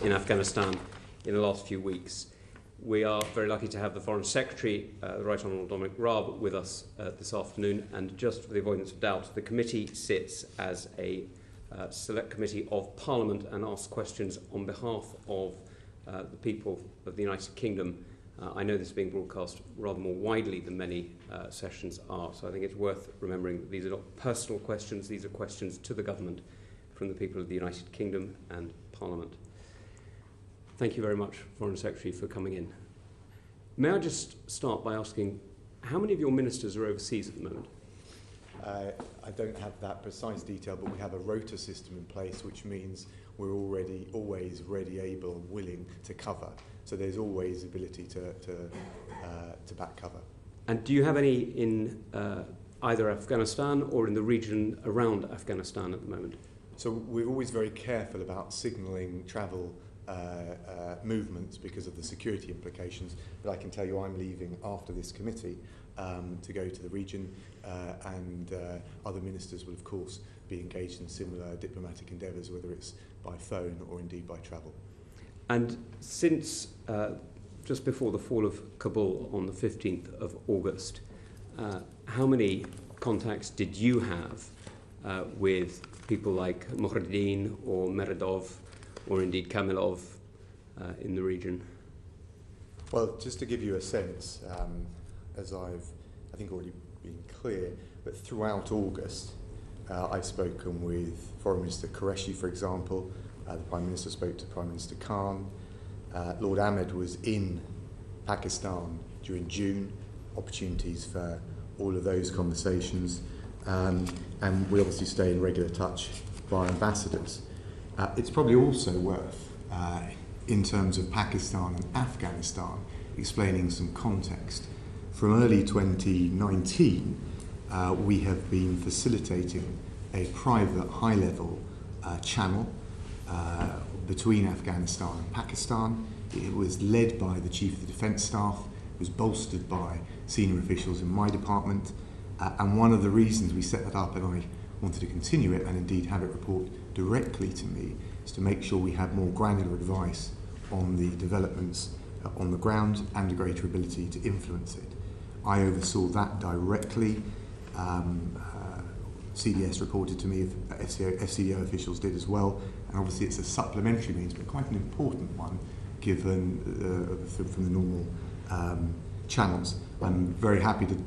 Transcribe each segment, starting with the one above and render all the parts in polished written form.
in Afghanistan in the last few weeks. We are very lucky to have the Foreign Secretary, the Right Honourable Dominic Raab, with us this afternoon, and just for the avoidance of doubt, the committee sits as a select committee of Parliament and asks questions on behalf of the people of the United Kingdom. I know this is being broadcast rather more widely than many sessions are, so I think it's worth remembering that these are not personal questions, these are questions to the government from the people of the United Kingdom and Parliament. Thank you very much, Foreign Secretary, for coming in. May I just start by asking, how many of your ministers are overseas at the moment? I don't have that precise detail, but we have a rota system in place, which means we're always ready, able, and willing to cover. So there's always ability to back cover. And do you have any in either Afghanistan or in the region around Afghanistan at the moment? So we're always very careful about signalling travel movements because of the security implications, but I can tell you I'm leaving after this committee to go to the region, and other ministers will of course be engaged in similar diplomatic endeavours, whether it's by phone or indeed by travel. And since just before the fall of Kabul on the 15th of August, how many contacts did you have with people like Mohreddin or Meredov or indeed Kamilov in the region? Well, just to give you a sense, as I think already been clear, but throughout August I've spoken with Foreign Minister Qureshi, for example. The Prime Minister spoke to Prime Minister Khan. Lord Ahmed was in Pakistan during June, opportunities for all of those conversations, and we obviously stay in regular touch via ambassadors. It's probably also worth, in terms of Pakistan and Afghanistan, explaining some context. From early 2019, we have been facilitating a private high-level channel between Afghanistan and Pakistan. It was led by the Chief of the Defence Staff, it was bolstered by senior officials in my department, and one of the reasons we set that up, and I wanted to continue it and indeed have it report directly to me, is to make sure we have more granular advice on the developments on the ground and a greater ability to influence it. I oversaw that directly. CDS reported to me, FCDO officials did as well, and obviously it's a supplementary means, but quite an important one given from the normal channels. I'm very happy to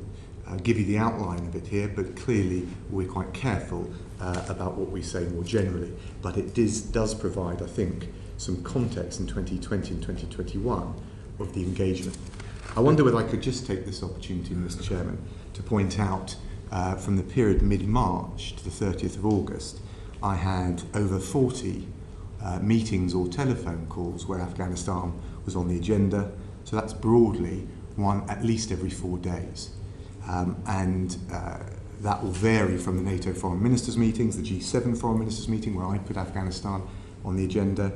give you the outline of it here, but clearly we're quite careful about what we say more generally. But it does provide, I think, some context in 2020 and 2021 of the engagement. I wonder whether I could just take this opportunity, Mr. Chairman, to point out from the period mid-March to the 30th of August, I had over 40 meetings or telephone calls where Afghanistan was on the agenda. So that's broadly one at least every 4 days. That will vary from the NATO foreign ministers meetings, the G7 foreign ministers meeting where I put Afghanistan on the agenda,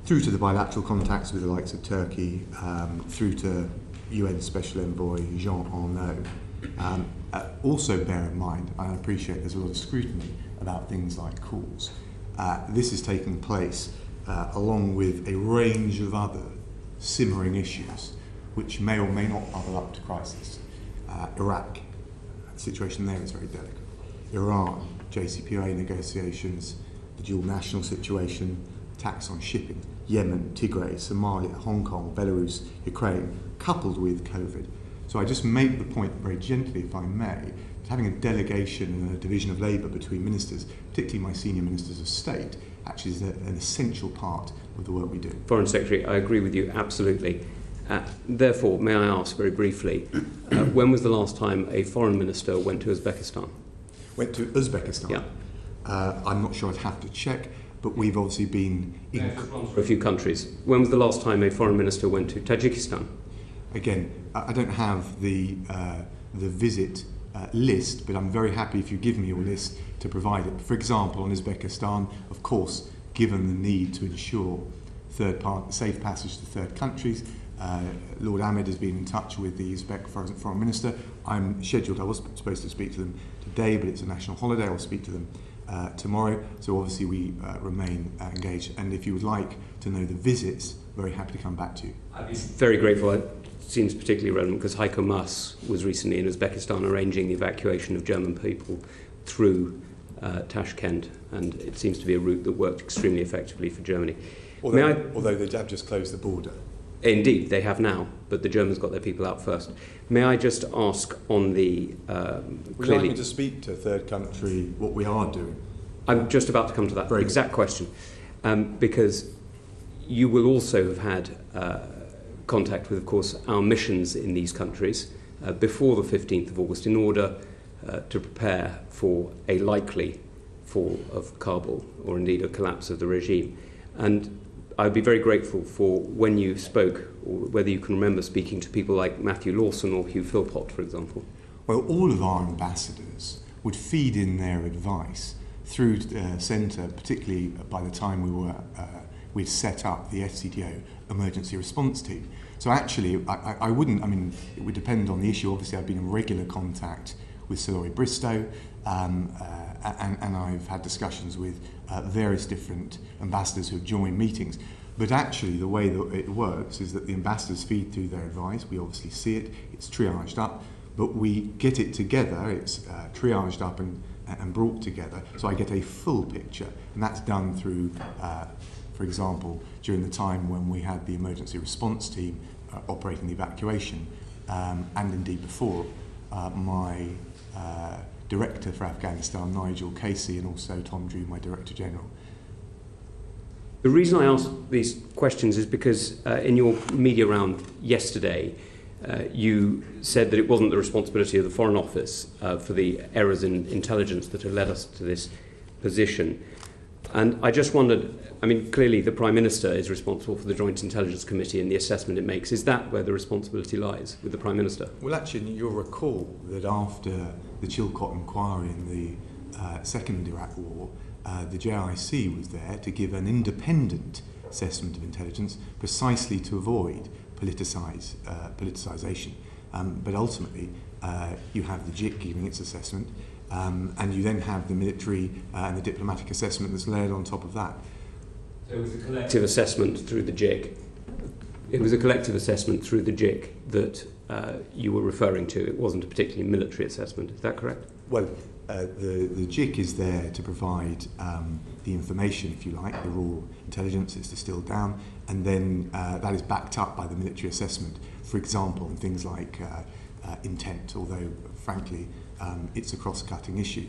through to the bilateral contacts with the likes of Turkey, through to UN Special Envoy Jean Arnaud. Also bear in mind, I appreciate there's a lot of scrutiny about things like calls. This is taking place along with a range of other simmering issues which may or may not bubble up to crisis. Iraq, the situation there is very delicate. Iran, JCPOA negotiations, the dual national situation, tax on shipping, Yemen, Tigray, Somalia, Hong Kong, Belarus, Ukraine, coupled with COVID. So I just make the point very gently, if I may, that having a delegation and a division of labour between ministers, particularly my senior ministers of state, actually is an essential part of the work we do. Foreign Secretary, I agree with you absolutely. Therefore, may I ask very briefly, when was the last time a foreign minister went to Uzbekistan? Went to Uzbekistan? Yeah. I'm not sure, I'd have to check, but we've obviously been in a few countries. When was the last time a foreign minister went to Tajikistan? Again, I don't have the visit list, but I'm very happy if you give me your list to provide it. For example, on Uzbekistan, of course, given the need to ensure safe passage to third countries, Lord Ahmed has been in touch with the Uzbek Foreign Minister. I'm scheduled, I was supposed to speak to them today, but it's a national holiday. I'll speak to them tomorrow. So obviously we remain engaged. And if you would like to know the visits, very happy to come back to you. I'd be very grateful. It seems particularly relevant because Heiko Maas was recently in Uzbekistan arranging the evacuation of German people through Tashkent, and it seems to be a route that worked extremely effectively for Germany. Although they have just closed the border. Indeed, they have now, but the Germans got their people out first. May I just ask on the... Would you like me to speak to third country what we are doing? I'm just about to come to that exact question, because you will also have had contact with, of course, our missions in these countries before the 15th of August in order to prepare for a likely fall of Kabul, or indeed a collapse of the regime. And I'd be very grateful for when you spoke, or whether you can remember speaking to people like Matthew Lawson or Hugh Philpott, for example. Well, all of our ambassadors would feed in their advice through centre, particularly by the time we'd set up the FCTO emergency response team. So actually, I wouldn't, I mean, it would depend on the issue. Obviously, I've been in regular contact with Sir Laurie Bristow, and I've had discussions with various different ambassadors who have joined meetings. But actually, the way that it works is that the ambassadors feed through their advice. We obviously see it, it's triaged up, but we get it together, it's triaged up and brought together, so I get a full picture. And that's done through, for example, during the time when we had the emergency response team operating the evacuation, and indeed before, my Director for Afghanistan, Nigel Casey, and also Tom Drew, my Director General. The reason I ask these questions is because in your media round yesterday, you said that it wasn't the responsibility of the Foreign Office for the errors in intelligence that have led us to this position. And I just wondered, I mean, clearly the Prime Minister is responsible for the Joint Intelligence Committee and the assessment it makes. Is that where the responsibility lies, with the Prime Minister? Well, actually, you'll recall that after the Chilcot inquiry in the Second Iraq War, the JIC was there to give an independent assessment of intelligence precisely to avoid politicisation. But ultimately, you have the JIC giving its assessment, and you then have the military and the diplomatic assessment that's layered on top of that. So it was a collective assessment through the JIC. It was a collective assessment through the JIC that you were referring to. It wasn't a particularly military assessment. Is that correct? Well, the JIC is there to provide the information, if you like, the raw intelligence is distilled down, and then that is backed up by the military assessment, for example, in things like intent, although, frankly, it's a cross-cutting issue.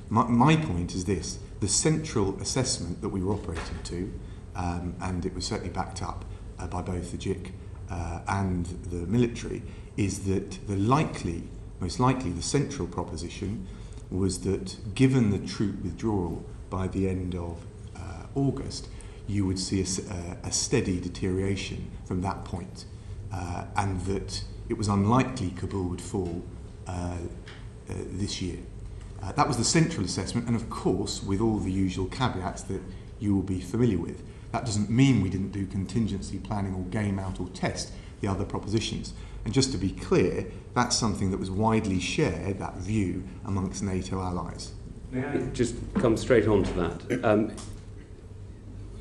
My point is this: the central assessment that we were operating to, and it was certainly backed up by both the JIC and the military, is that most likely the central proposition was that given the troop withdrawal by the end of August, you would see a steady deterioration from that point, and that it was unlikely Kabul would fall this year. That was the central assessment, and of course with all the usual caveats that you will be familiar with. That doesn't mean we didn't do contingency planning or game out or test the other propositions. And just to be clear, that's something that was widely shared, that view, amongst NATO allies. May I just come straight on to that?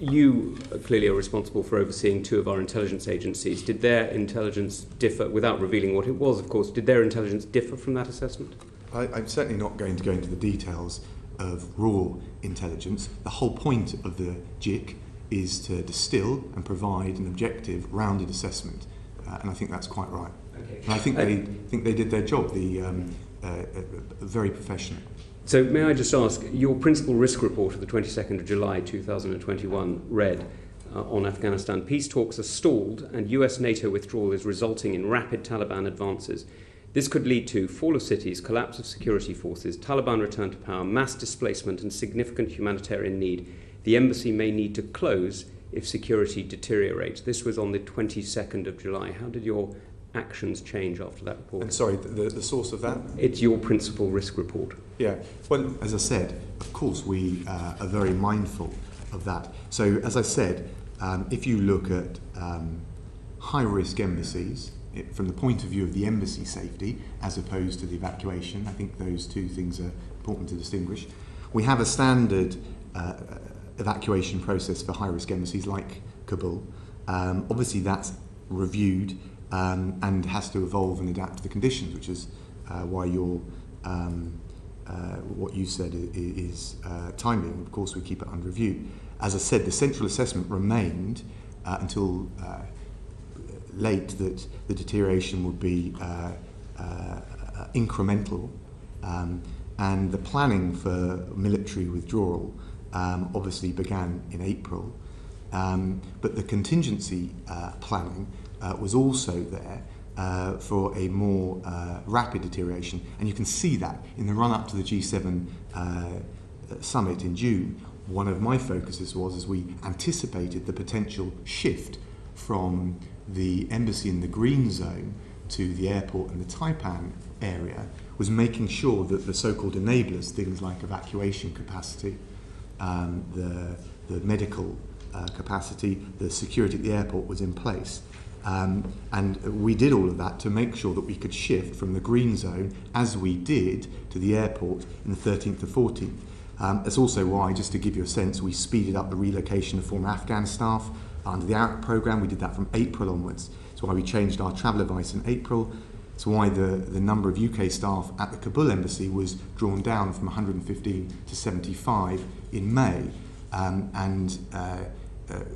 You clearly are responsible for overseeing two of our intelligence agencies. Did their intelligence differ, without revealing what it was, of course, did their intelligence differ from that assessment? I'm certainly not going to go into the details of raw intelligence. The whole point of the JIC is to distill and provide an objective, rounded assessment. And I think that's quite right. Okay. And I think they did their job, very professionally. So may I just ask, your principal risk report of the 22nd of July 2021 read on Afghanistan, peace talks are stalled and US-NATO withdrawal is resulting in rapid Taliban advances. This could lead to fall of cities, collapse of security forces, Taliban return to power, mass displacement and significant humanitarian need. The embassy may need to close if security deteriorates. This was on the 22nd of July. How did your actions change after that report? And sorry, the source of that? It's your principal risk report. Yeah, well, as I said, of course we are very mindful of that. So, as I said, if you look at high-risk embassies, from the point of view of the embassy safety, as opposed to the evacuation, I think those two things are important to distinguish. We have a standard evacuation process for high-risk embassies like Kabul. Obviously, that's reviewed and has to evolve and adapt to the conditions, which is why what you said is timely. Of course, we keep it under review. As I said, the central assessment remained until late that the deterioration would be incremental, and the planning for military withdrawal obviously began in April, but the contingency planning was also there for a more rapid deterioration, and you can see that in the run-up to the G7 summit in June. One of my focuses was, as we anticipated the potential shift from the embassy in the green zone to the airport and the Taipan area, was making sure that the so-called enablers, things like evacuation capacity, the medical capacity, the security at the airport was in place. And we did all of that to make sure that we could shift from the green zone, as we did, to the airport in the 13th to 14th. That's also why, just to give you a sense, we speeded up the relocation of former Afghan staff under the ARC programme. We did that from April onwards. That's why we changed our travel advice in April. It's why the number of UK staff at the Kabul embassy was drawn down from 115 to 75 in May.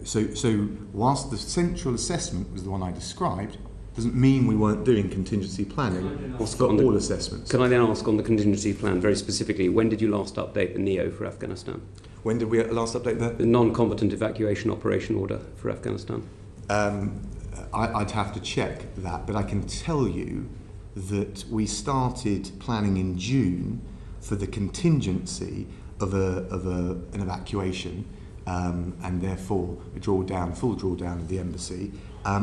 So whilst the central assessment was the one I described, doesn't mean we weren't doing contingency planning for all assessments. Can I then ask on the contingency plan very specifically, when did you last update the NEO for Afghanistan? When did we last update the non-combatant evacuation operation order for Afghanistan? I'd have to check that, but I can tell you that we started planning in June for the contingency of an evacuation, and therefore a full drawdown of the embassy,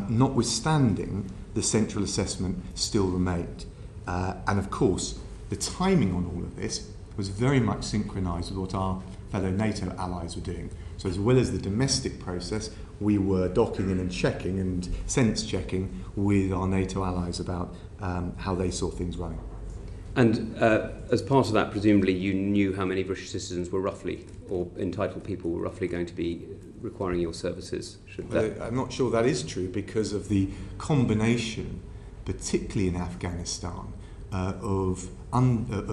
notwithstanding the central assessment still remained. And of course, the timing on all of this was very much synchronised with what our fellow NATO allies were doing. So as well as the domestic process, we were docking in and checking and sense checking with our NATO allies about how they saw things running. And as part of that, presumably you knew how many British citizens were roughly, or entitled people were roughly going to be requiring your services? I'm not sure that is true, because of the combination, particularly in Afghanistan, of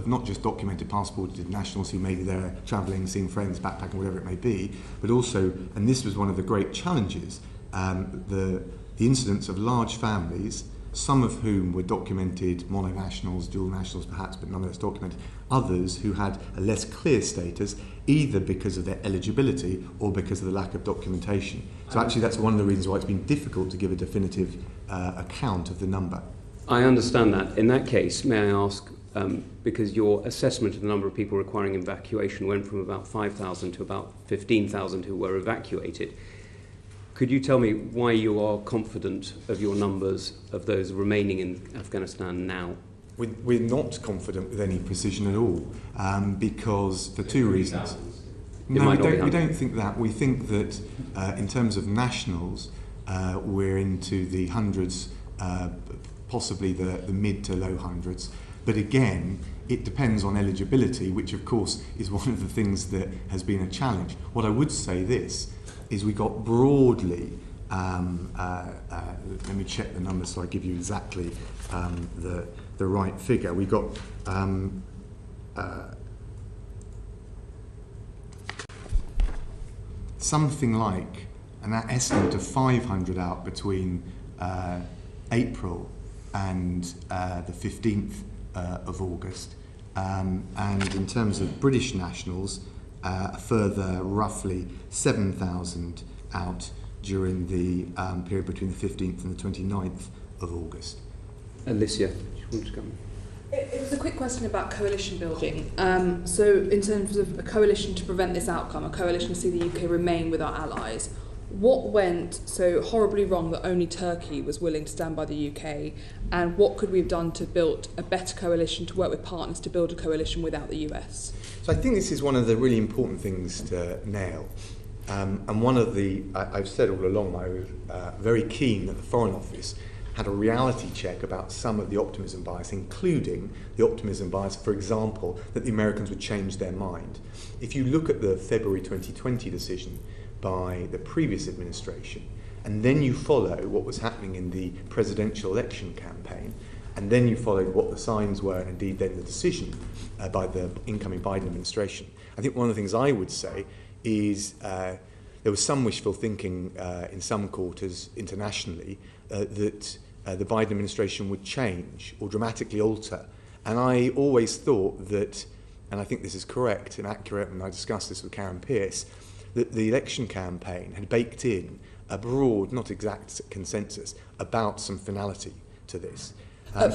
not just documented passported nationals who maybe they're travelling, seeing friends, backpacking, whatever it may be, but also, and this was one of the great challenges, the incidence of large families, some of whom were documented mononationals, dual nationals perhaps, but nonetheless documented, others who had a less clear status, either because of their eligibility or because of the lack of documentation. So actually that's one of the reasons why it's been difficult to give a definitive account of the number. I understand that. In that case, may I ask, because your assessment of the number of people requiring evacuation went from about 5,000 to about 15,000 who were evacuated, could you tell me why you are confident of your numbers of those remaining in Afghanistan now? We're not confident with any precision at all, because for two reasons. No, we don't think that. We think that in terms of nationals, we're into the hundreds, possibly the mid to low hundreds. But again, it depends on eligibility, which of course is one of the things that has been a challenge. What I would say is we got broadly, let me check the numbers so I give you exactly the right figure. We got something like an estimate of 500 out between April and the 15th of August. And in terms of British nationals, a further roughly 7,000 out during the period between the 15th and the 29th of August. Alicia, do you want to come? It was a quick question about coalition building. So in terms of a coalition to prevent this outcome, a coalition to see the UK remain with our allies, what went so horribly wrong that only Turkey was willing to stand by the UK, and what could we have done to build a better coalition, to work with partners to build a coalition without the US? So I think this is one of the really important things to nail. And one of the, I've said all along, I was very keen that the Foreign Office had a reality check about some of the optimism bias, including the optimism bias, for example, that the Americans would change their mind. If you look at the February 2020 decision by the previous administration, and then you follow what was happening in the presidential election campaign, and then you followed what the signs were, and indeed then the decision by the incoming Biden administration, I think one of the things I would say is there was some wishful thinking in some quarters internationally that the Biden administration would change or dramatically alter. And I always thought that, and I think this is correct and accurate, and I discussed this with Karen Pierce, that the election campaign had baked in a broad, not exact consensus about some finality to this.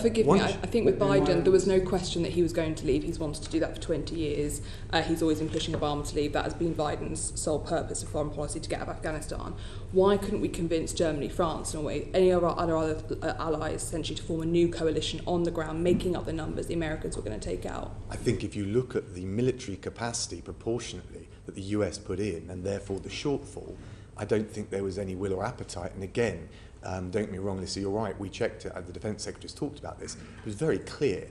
Forgive me, I think with Biden, there was no question that he was going to leave. He's wanted to do that for 20 years. He's always been pushing Obama to leave. That has been Biden's sole purpose of foreign policy, to get out of Afghanistan. Why couldn't we convince Germany, France, Norway, any of our other allies, essentially, to form a new coalition on the ground, making up the numbers the Americans were going to take out? I think if you look at the military capacity proportionately that the US put in, and therefore the shortfall, I don't think there was any will or appetite. And again, don't get me wrong, Lisa, you're right, we checked it, the Defence Secretary's talked about this. It was very clear,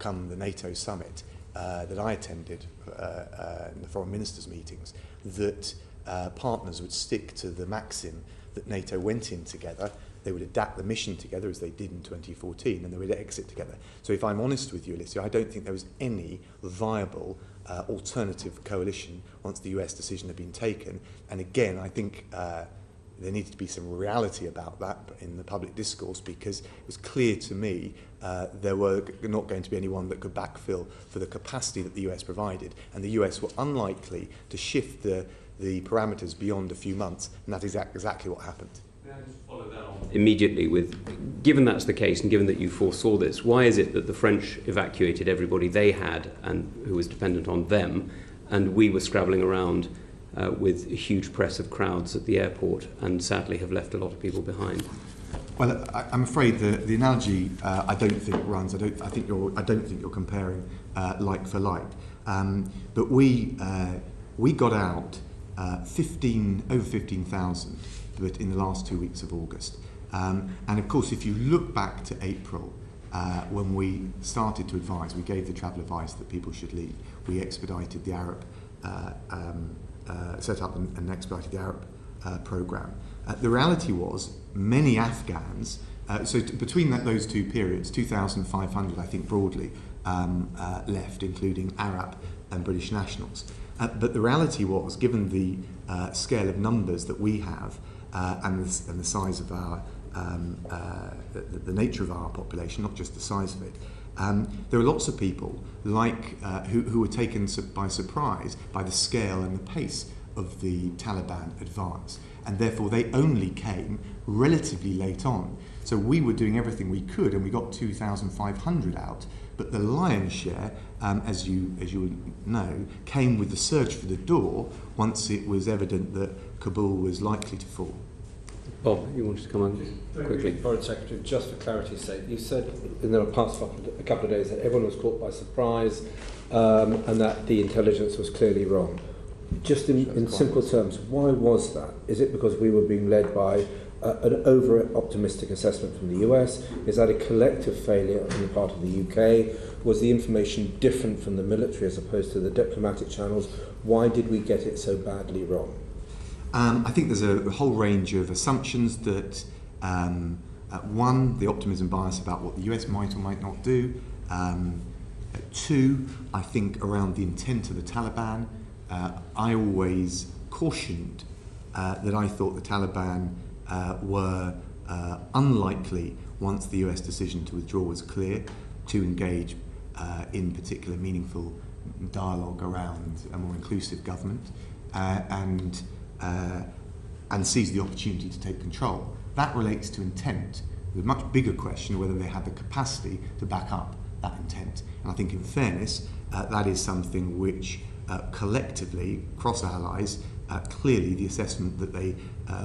come the NATO summit that I attended in the foreign ministers' meetings, that partners would stick to the maxim that NATO went in together, they would adapt the mission together as they did in 2014, and they would exit together. So if I'm honest with you, Alicia, I don't think there was any viable alternative coalition once the US decision had been taken. And again, I think there needed to be some reality about that in the public discourse, because it was clear to me there were not going to be anyone that could backfill for the capacity that the US provided, and the US were unlikely to shift the parameters beyond a few months, and that is exactly what happened. May I just follow that on immediately with, given that's the case and given that you foresaw this, why is it that the French evacuated everybody they had and who was dependent on them, and we were scrabbling around with a huge press of crowds at the airport, and sadly have left a lot of people behind? Well, I'm afraid the analogy I don't think runs. I don't think you're comparing like for like. But we got out over 15,000 in the last 2 weeks of August. And of course, if you look back to April, when we started to advise, we gave the travel advice that people should leave. We expedited the Arab. Set up and expedited the Arab programme. The reality was many Afghans, between those two periods, 2,500 I think broadly left, including Arab and British nationals. But the reality was, given the scale of numbers that we have and the size of our, the nature of our population, not just the size of it, there were lots of people who were taken by surprise by the scale and the pace of the Taliban advance, and therefore they only came relatively late on. So we were doing everything we could, and we got 2,500 out. But the lion's share, as you know, came with the surge for the door once it was evident that Kabul was likely to fall. Bob, you wanted to come on quickly? Foreign Secretary, just for clarity's sake, you said in the past couple of days that everyone was caught by surprise and that the intelligence was clearly wrong. Just in simple terms, why was that? Is it because we were being led by an over-optimistic assessment from the US? Is that a collective failure on the part of the UK? Was the information different from the military as opposed to the diplomatic channels? Why did we get it so badly wrong? I think there's a whole range of assumptions that, one, the optimism bias about what the US might or might not do. Two, I think around the intent of the Taliban. I always cautioned that I thought the Taliban were unlikely, once the US decision to withdraw was clear, to engage in particular meaningful dialogue around a more inclusive government and seize the opportunity to take control. That relates to intent. The much bigger question whether they had the capacity to back up that intent. And I think, in fairness, that is something which collectively, across allies, clearly the assessment that they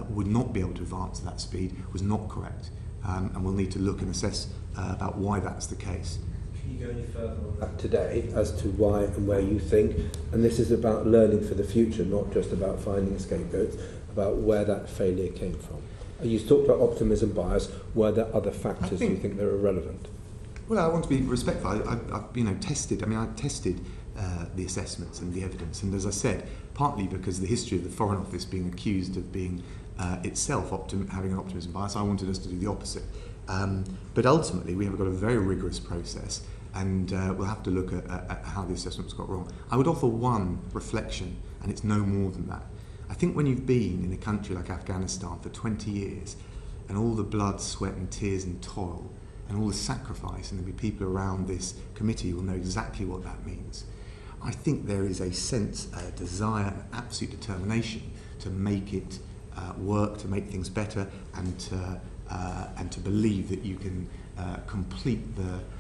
would not be able to advance at that speed was not correct. And we'll need to look and assess about why that's the case. Can you go any further on that today as to why and where you think? And this is about learning for the future, not just about finding scapegoats, about where that failure came from. You talked about optimism bias. Were there other factors you think that are relevant? Well, I want to be respectful. I've tested. I've tested the assessments and the evidence, and as I said, partly because of the history of the Foreign Office being accused of being itself having an optimism bias, I wanted us to do the opposite. But ultimately, we have got a very rigorous process, and we'll have to look at how the assessments got wrong. I would offer one reflection, and it's no more than that. I think when you've been in a country like Afghanistan for 20 years, and all the blood, sweat and tears and toil, and all the sacrifice, and there'll be people around this committee who will know exactly what that means. I think there is a sense, a desire, an absolute determination to make it work, to make things better, and to believe that you can complete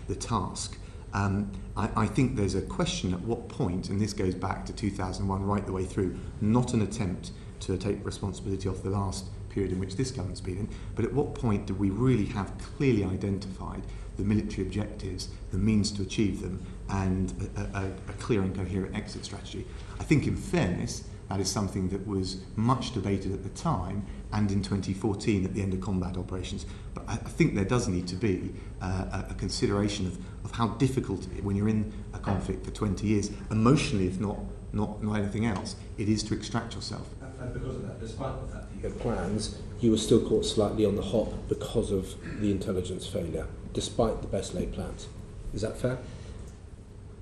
the task. I think there's a question at what point, and this goes back to 2001 right the way through, not an attempt to take responsibility off the last period in which this government's been in, but at what point do we really have clearly identified the military objectives, the means to achieve them, and a clear and coherent exit strategy. I think in fairness, that is something that was much debated at the time and in 2014 at the end of combat operations. But I think there does need to be a consideration of how difficult, when you're in a conflict for 20 years, emotionally if not anything else, it is to extract yourself. And because of that, despite the fact that you had plans, you were still caught slightly on the hop because of the intelligence failure, despite the best laid plans. Is that fair?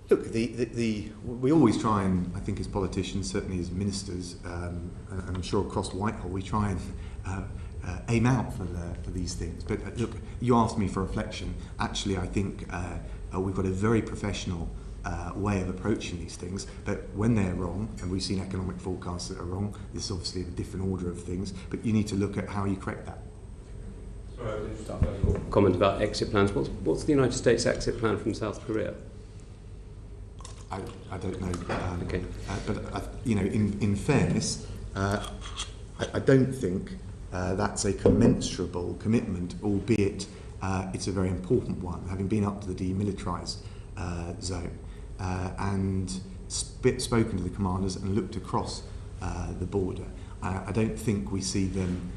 Look, we always try and, I think as politicians, certainly as ministers, and I'm sure across Whitehall, we try and aim out for these things. But look, you asked me for reflection. Actually, I think we've got a very professional way of approaching these things, but when they're wrong, and we've seen economic forecasts that are wrong, this is obviously a different order of things, but you need to look at how you correct that. Comment about exit plans. What's the United States exit plan from South Korea? I don't know. Okay. But in fairness, I don't think that's a commensurable commitment, albeit it's a very important one, having been up to the demilitarised zone and spoken to the commanders and looked across the border. I don't think we see them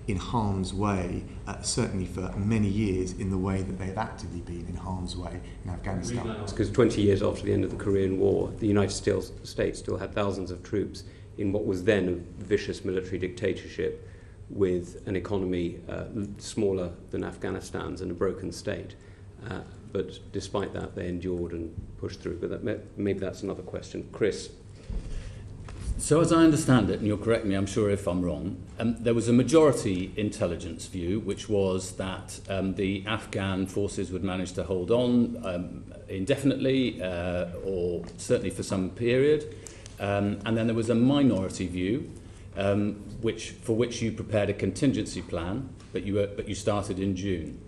in harm's way, certainly for many years, in the way that they've actively been in harm's way in Afghanistan. Because 20 years after the end of the Korean War, the United States still had thousands of troops in what was then a vicious military dictatorship with an economy smaller than Afghanistan's and a broken state. But despite that, they endured and pushed through. But maybe that's another question. Chris? So as I understand it, and you'll correct me, I'm sure if I'm wrong, there was a majority intelligence view, which was that the Afghan forces would manage to hold on indefinitely, or certainly for some period. And then there was a minority view, for which you prepared a contingency plan, but you started in June.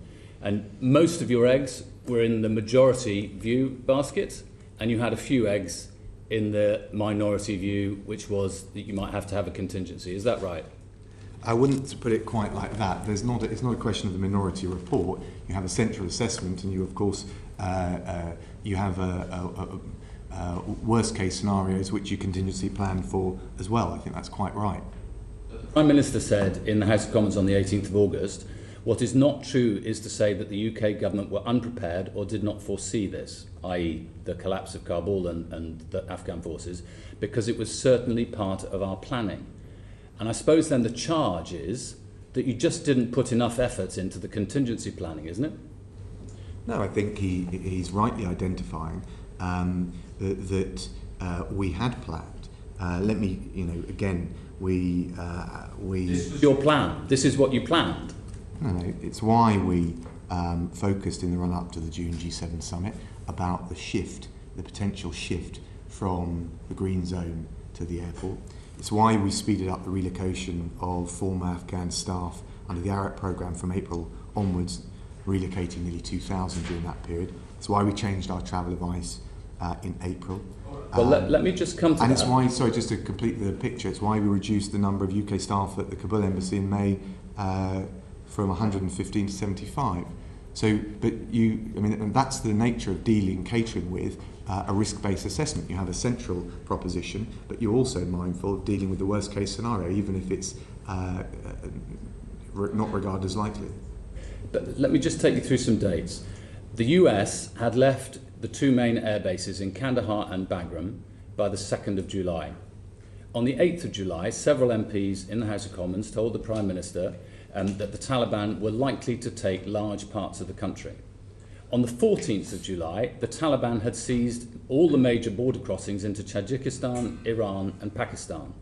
And most of your eggs were in the majority view basket, and you had a few eggs in the minority view, which was that you might have to have a contingency. Is that right? I wouldn't put it quite like that. It's not a question of the minority report. You have a central assessment, and you, of course, you have a worst case scenarios which you contingency plan for as well. I think that's quite right. The Prime Minister said in the House of Commons on the 18th of August, what is not true is to say that the UK government were unprepared or did not foresee this, i.e. the collapse of Kabul and the Afghan forces, because it was certainly part of our planning. And I suppose then the charge is that you just didn't put enough effort into the contingency planning, isn't it? No, I think he's rightly identifying that we had planned. Let me, again, we... This was your plan? This is what you planned? No, it's why we focused in the run-up to the June G7 summit about the potential shift from the green zone to the airport. It's why we speeded up the relocation of former Afghan staff under the ARAP programme from April onwards, relocating nearly 2,000 during that period. It's why we changed our travel advice in April. Well, let me just come to that. And it's why, sorry, just to complete the picture, it's why we reduced the number of UK staff at the Kabul embassy in May from 115 to 75. So, and that's the nature of catering with a risk-based assessment. You have a central proposition, but you're also mindful of dealing with the worst-case scenario, even if it's not regarded as likely. But let me just take you through some dates. The US had left the two main air bases in Kandahar and Bagram by the 2nd of July. On the 8th of July, several MPs in the House of Commons told the Prime Minister that the Taliban were likely to take large parts of the country. On the 14th of July, the Taliban had seized all the major border crossings into Tajikistan, Iran and Pakistan.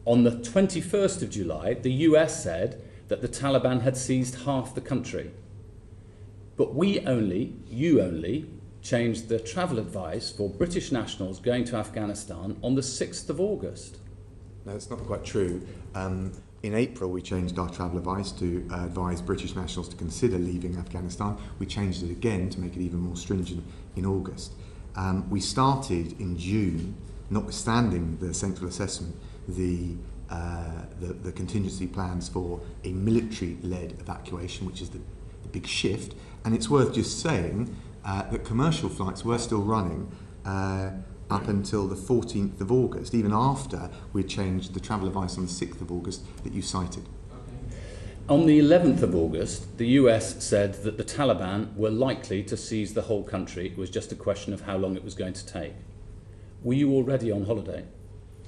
On the 21st of July, the US said that the Taliban had seized half the country. But you only, changed the travel advice for British nationals going to Afghanistan on the 6th of August. No, it's not quite true. In April, we changed our travel advice to advise British nationals to consider leaving Afghanistan. We changed it again to make it even more stringent in August. We started in June, notwithstanding the central assessment, the contingency plans for a military-led evacuation, which is the big shift. And it's worth just saying that commercial flights were still running up until the 14th of August, even after we changed the travel advice on the 6th of August that you cited. On the 11th of August, the US said that the Taliban were likely to seize the whole country. It was just a question of how long it was going to take. Were you already on holiday?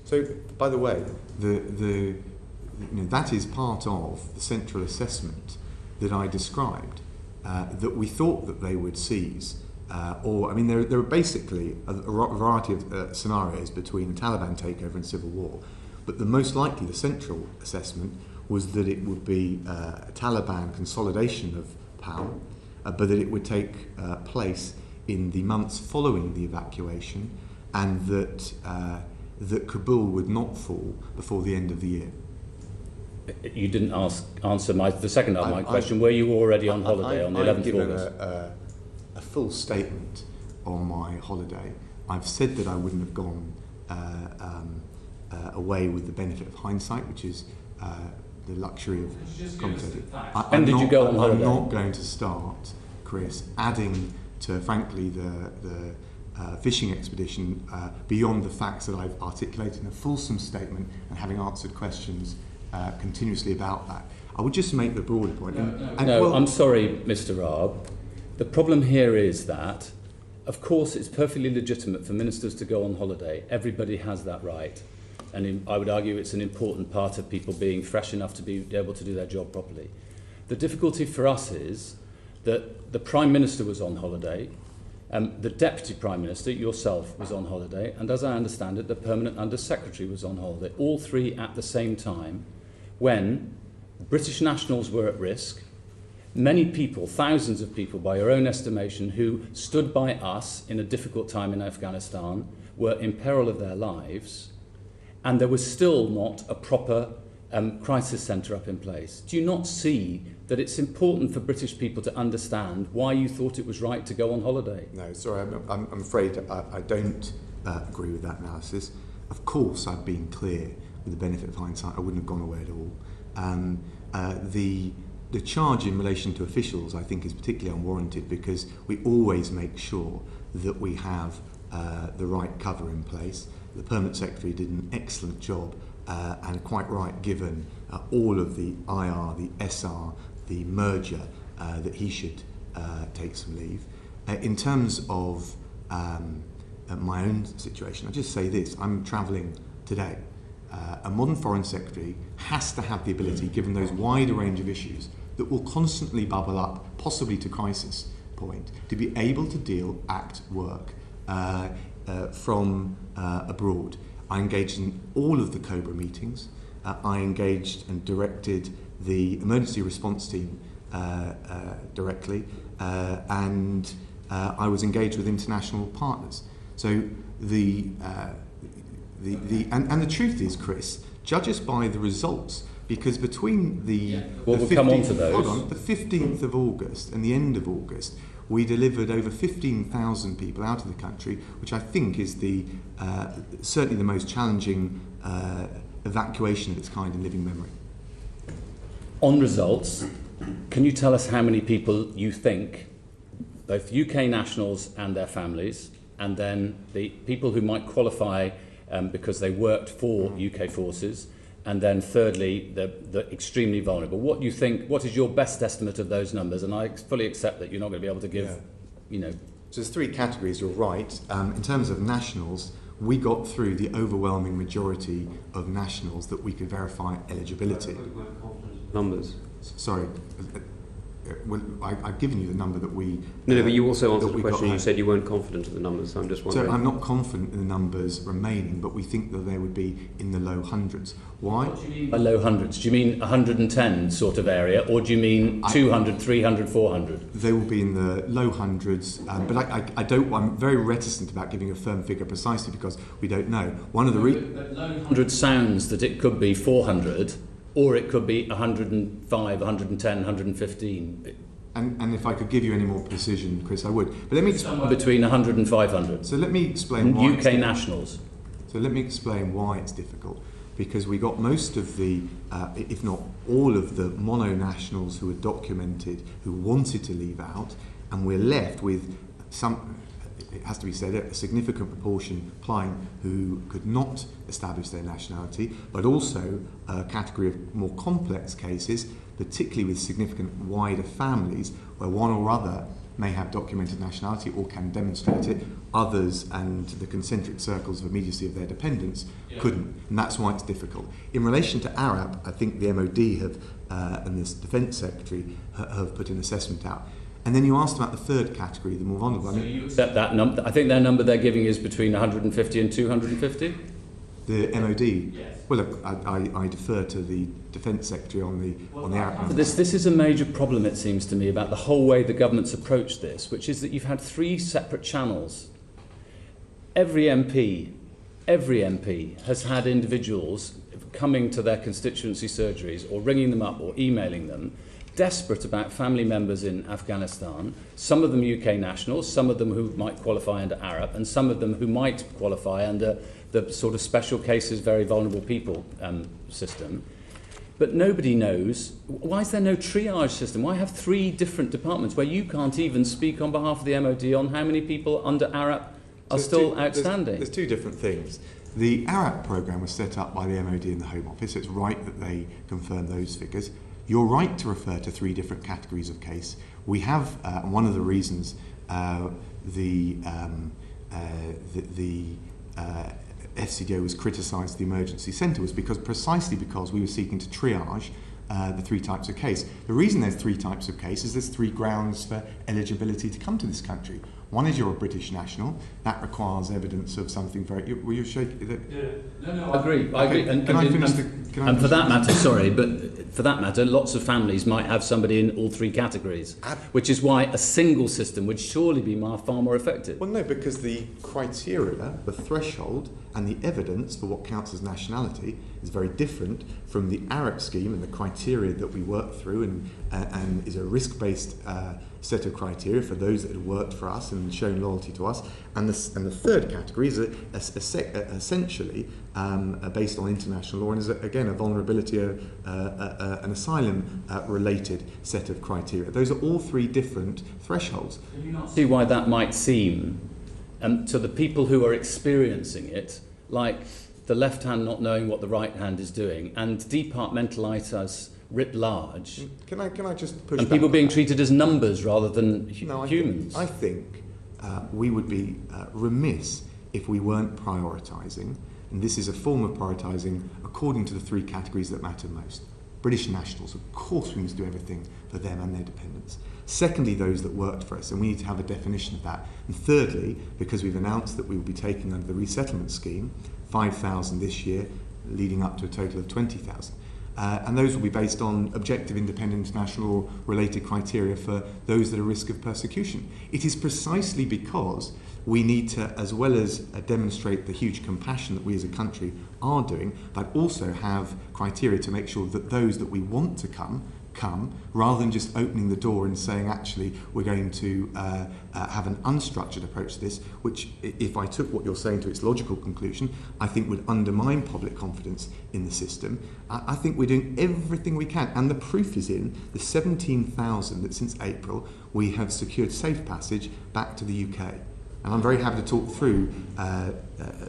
So, by the way, that is part of the central assessment that I described, that we thought that they would seize. There are basically a variety of scenarios between a Taliban takeover and civil war, but the most likely, the central assessment, was that it would be a Taliban consolidation of power, but that it would take place in the months following the evacuation, and that Kabul would not fall before the end of the year. You didn't answer the second part of my question. Were you already on holiday on the 11th of August? I've given a full statement on my holiday. I've said that I wouldn't have gone away with the benefit of hindsight, which is the luxury of commentating. When did you go on holiday? I'm not going to start, Chris, adding to, frankly, the fishing expedition beyond the facts that I've articulated in a fulsome statement and having answered questions continuously about that. I would just make the broader point. I'm sorry, Mr. Raab. The problem here is that, of course, it's perfectly legitimate for ministers to go on holiday. Everybody has that right. And I would argue it's an important part of people being fresh enough to be able to do their job properly. The difficulty for us is that the Prime Minister was on holiday, the Deputy Prime Minister, yourself, was on holiday, and as I understand it, the Permanent Under Secretary was on holiday, all three at the same time, when British nationals were at risk. Many people, thousands of people by your own estimation, who stood by us in a difficult time in Afghanistan were in peril of their lives, and there was still not a proper crisis centre up in place. Do you not see that it's important for British people to understand why you thought it was right to go on holiday? No, sorry, I'm afraid I don't agree with that analysis. Of course, I've been clear with the benefit of hindsight. I wouldn't have gone away at all. The charge in relation to officials, I think, is particularly unwarranted because we always make sure that we have the right cover in place. The Permanent Secretary did an excellent job, and quite right, given all of the IR, the SR, the merger, that he should take some leave. In terms of my own situation, I'll just say this. I'm travelling today. A modern Foreign Secretary has to have the ability, given those wider range of issues that will constantly bubble up, possibly to crisis point, to be able to act, work from abroad. I engaged in all of the COBRA meetings. I engaged and directed the emergency response team directly, and I was engaged with international partners. So the truth is, Chris, judge us by the results, because between the 15th of August and the end of August, we delivered over 15,000 people out of the country, which I think is certainly the most challenging evacuation of its kind in living memory. On results, can you tell us how many people you think, both UK nationals and their families, and then the people who might qualify because they worked for UK forces, and then thirdly, the extremely vulnerable. What do you think? What is your best estimate of those numbers? And I fully accept that you're not going to be able to give, So there's three categories, you're right. In terms of nationals, we got through the overwhelming majority of nationals that we could verify eligibility. Numbers. Sorry, well, I've given you the number that we... No, but you also answered the we question. got You said you weren't confident of the numbers, so I'm just wondering. So I'm not confident in the numbers remaining, but we think that they would be in the low hundreds. Why? What do you mean by low hundreds? Do you mean 110 sort of area, or do you mean 200, 300, 400? They will be in the low hundreds, but I'm very reticent about giving a firm figure precisely because we don't know. One of the But low 100 sounds that it could be 400, or it could be 105, 110, 115. And if I could give you any more precision, Chris, I would. But let me Somewhere between 100 and 500. So let me explain why. UK nationals. So let me explain why it's difficult. Because we got most of the, if not all of the mono-nationals who were documented, who wanted to leave out, and we're left with some, it has to be said, a significant proportion applying who could not establish their nationality, but also a category of more complex cases, particularly with significant wider families, where one or other may have documented nationality or can demonstrate it, others and the concentric circles of immediacy of their dependents couldn't, and that's why it's difficult. In relation to Arab, I think the MOD have, and the Defence Secretary have put an assessment out. And then you asked about the third category, the more vulnerable. So you accept that number? I think their number they're giving is between 150 and 250? The MOD? Yes. Well, look, I defer to the Defence Secretary on the Arab. This is a major problem, it seems to me, about the whole way the government's approached this, which is that you've had three separate channels. Every MP has had individuals coming to their constituency surgeries or ringing them up or emailing them, desperate about family members in Afghanistan, some of them UK nationals, some of them who might qualify under Arab, and some of them who might qualify under the sort of special cases, very vulnerable people system. But nobody knows, why is there no triage system? Why have three different departments where you can't even speak on behalf of the MOD on how many people under Arab are still outstanding? There's two different things. The Arab programme was set up by the MOD and the Home Office. It's right that they confirm those figures. You're right to refer to three different categories of case. We have, one of the reasons the FCDO was criticised the emergency centre was precisely because we were seeking to triage the three types of case. The reason there's three types of case is there's three grounds for eligibility to come to this country. One is you're a British national. That requires evidence of something very... Will you shake... No, I agree. I agree. And for that matter, sorry, but for that matter, lots of families might have somebody in all three categories, which is why a single system would surely be far more effective. Well, no, because the criteria, the threshold, and the evidence for what counts as nationality is very different from the Arab scheme and the criteria that we work through and is a risk-based set of criteria for those that have worked for us and shown loyalty to us. And the third category is essentially based on international law and is, again, a vulnerability, an asylum-related set of criteria. Those are all three different thresholds. Can you not see why that might seem, to the people who are experiencing it, like the left hand not knowing what the right hand is doing, and departmentalise us writ large, Can I just push and back people on being that? treated as numbers rather than humans? I think we would be remiss if we weren't prioritising, and this is a form of prioritising according to the three categories that matter most. British nationals, of course we must do everything for them and their dependents. Secondly, those that worked for us, and we need to have a definition of that. And thirdly, because we've announced that we will be taking under the resettlement scheme 5,000 this year, leading up to a total of 20,000. And those will be based on objective, independent, international related criteria for those that are at risk of persecution. It is precisely because we need to, as well as demonstrate the huge compassion that we as a country are doing, but also have criteria to make sure that those that we want to come, rather than just opening the door and saying, actually, we're going to have an unstructured approach to this, which, if I took what you're saying to its logical conclusion, I think would undermine public confidence in the system. I think we're doing everything we can, and the proof is in the 17,000 that since April we have secured safe passage back to the UK. And I'm very happy to talk through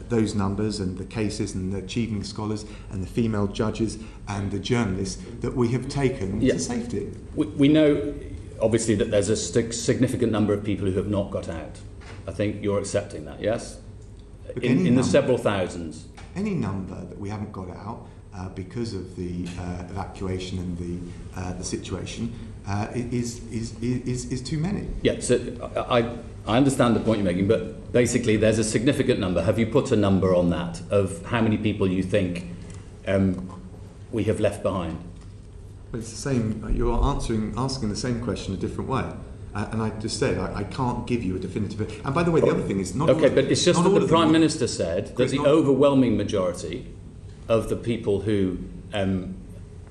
those numbers and the cases and the achieving scholars and the female judges and the journalists that we have taken to safety. We know, obviously, that there's a significant number of people who have not got out. I think you're accepting that, yes? In the several thousands. Any number that we haven't got out because of the evacuation and the situation is too many. Yeah, so I understand the point you're making, but basically there's a significant number. Have you put a number on that of how many people you think we have left behind? But it's the same. You're asking the same question a different way. And I just said I can't give you a definitive. And by the way, the other thing is not. Okay, but it's just that the Prime Minister said that the overwhelming majority of the people who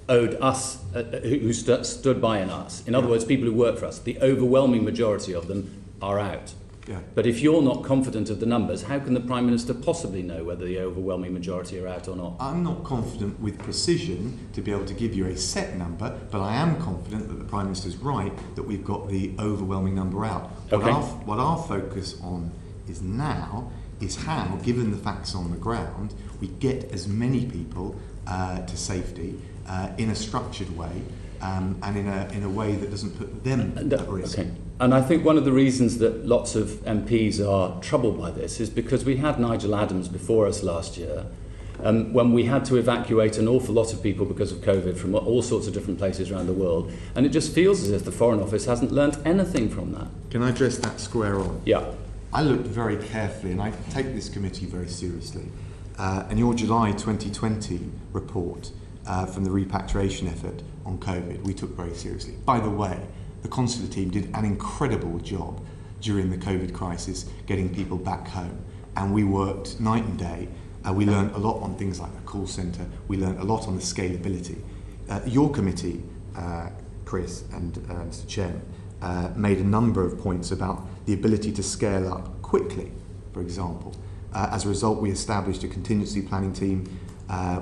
owed us, who stood by in us, in other words, people who work for us, the overwhelming majority of them are out. Yeah. But if you're not confident of the numbers, how can the Prime Minister possibly know whether the overwhelming majority are out or not? I'm not confident with precision to be able to give you a set number, but I am confident that the Prime Minister is right that we've got the overwhelming number out. Okay. What our focus on is now is how, given the facts on the ground, we get as many people to safety in a structured way and in a way that doesn't put them at risk. Okay. And I think one of the reasons that lots of MPs are troubled by this is because we had Nigel Adams before us last year, when we had to evacuate an awful lot of people because of COVID from all sorts of different places around the world. And it just feels as if the Foreign Office hasn't learnt anything from that. Can I address that square on? Yeah. I looked very carefully, and I take this committee very seriously. And your July 2020 report from the repatriation effort on COVID, we took very seriously. By the way, the consular team did an incredible job during the COVID crisis getting people back home. And we worked night and day. We learned a lot on things like the call centre. We learned a lot on the scalability. Your committee, Chris and Mr. Chairman, made a number of points about the ability to scale up quickly, for example. As a result, we established a contingency planning team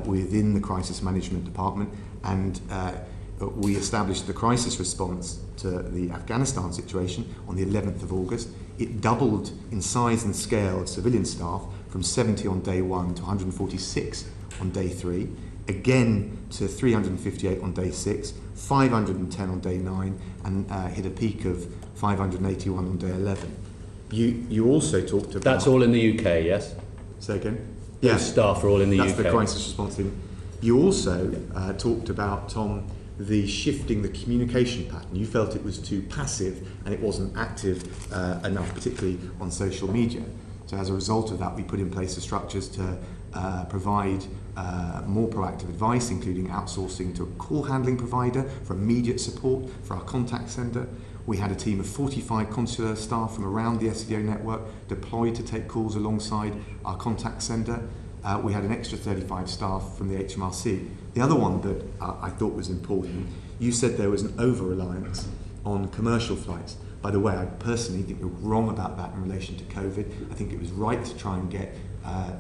within the crisis management department, and we established the crisis response to the Afghanistan situation on the 11th of August. It doubled in size and scale of civilian staff from 70 on day 1 to 146 on day 3, again to 358 on day 6, 510 on day 9, and hit a peak of 581 on day 11. You also talked about... That's all in the UK, yes? Say again? Those staff are all in the UK. That's the crisis response team. You also talked about, Tom, the shifting the communication pattern. You felt it was too passive and it wasn't active enough, particularly on social media. So as a result of that, we put in place the structures to provide more proactive advice, including outsourcing to a call handling provider for immediate support for our contact centre. We had a team of 45 consular staff from around the SCDO network deployed to take calls alongside our contact centre. We had an extra 35 staff from the HMRC. The other one that I thought was important, you said there was an over-reliance on commercial flights. By the way, I personally think you're wrong about that in relation to COVID. I think it was right to try and get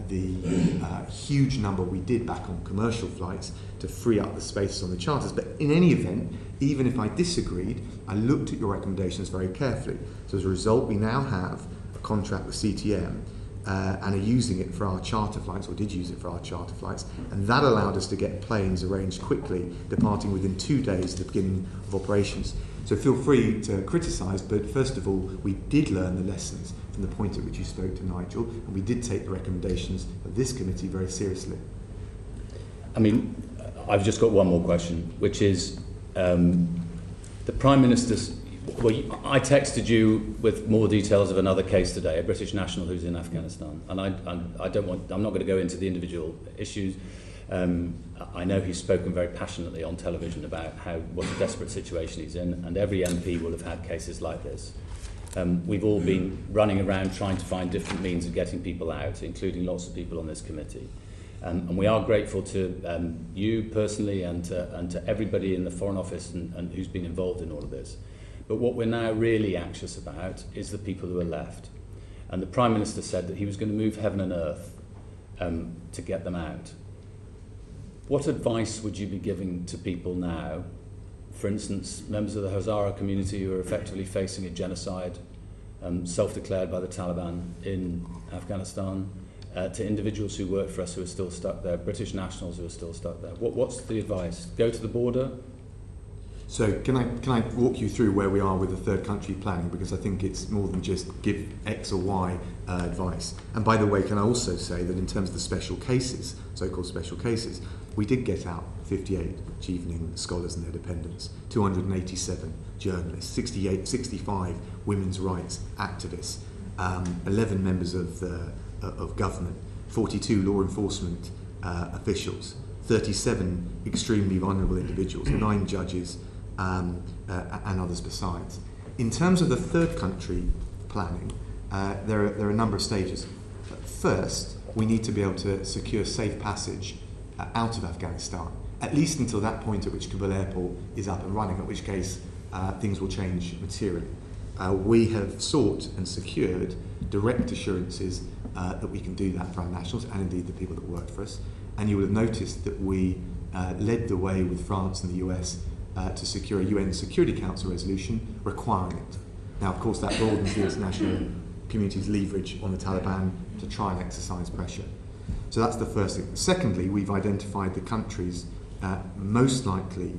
the huge number we did back on commercial flights to free up the spaces on the charters. But in any event, even if I disagreed, I looked at your recommendations very carefully. So as a result, we now have a contract with CTM and are using it for our charter flights, or did use it for our charter flights, and that allowed us to get planes arranged quickly, departing within 2 days of the beginning of operations. So feel free to criticise, but first of all, we did learn the lessons from the point at which you spoke to Nigel, and we did take the recommendations of this committee very seriously. I mean, I've just got one more question, which is the Prime Minister's... Well, I texted you with more details of another case today, a British national who's in Afghanistan, and I'm not going to go into the individual issues. I know he's spoken very passionately on television about what a desperate situation he's in, and every MP will have had cases like this. We've all been running around trying to find different means of getting people out, including lots of people on this committee. And we are grateful to you personally and to everybody in the Foreign Office and who's been involved in all of this. But what we're now really anxious about is the people who are left. And the Prime Minister said that he was going to move heaven and earth to get them out. What advice would you be giving to people now, for instance, members of the Hazara community who are effectively facing a genocide self-declared by the Taliban in Afghanistan, to individuals who work for us who are still stuck there, British nationals who are still stuck there. What's the advice? Go to the border? So can I walk you through where we are with the third country planning, because I think it's more than just give X or Y advice. And by the way, can I also say that in terms of the special cases, so-called special cases, we did get out 58 evening scholars and their dependents, 287 journalists, 65 women's rights activists, 11 members of government, 42 law enforcement officials, 37 extremely vulnerable individuals, 9 judges, and others besides. In terms of the third country planning, there are a number of stages. First, we need to be able to secure safe passage out of Afghanistan, at least until that point at which Kabul airport is up and running, at which case things will change materially. We have sought and secured direct assurances that we can do that for our nationals and indeed the people that work for us. And you will have noticed that we led the way with France and the US to secure a UN Security Council resolution requiring it. Now, of course, that broadens the international community's leverage on the Taliban to try and exercise pressure. So that's the first thing. Secondly, we've identified the countries most likely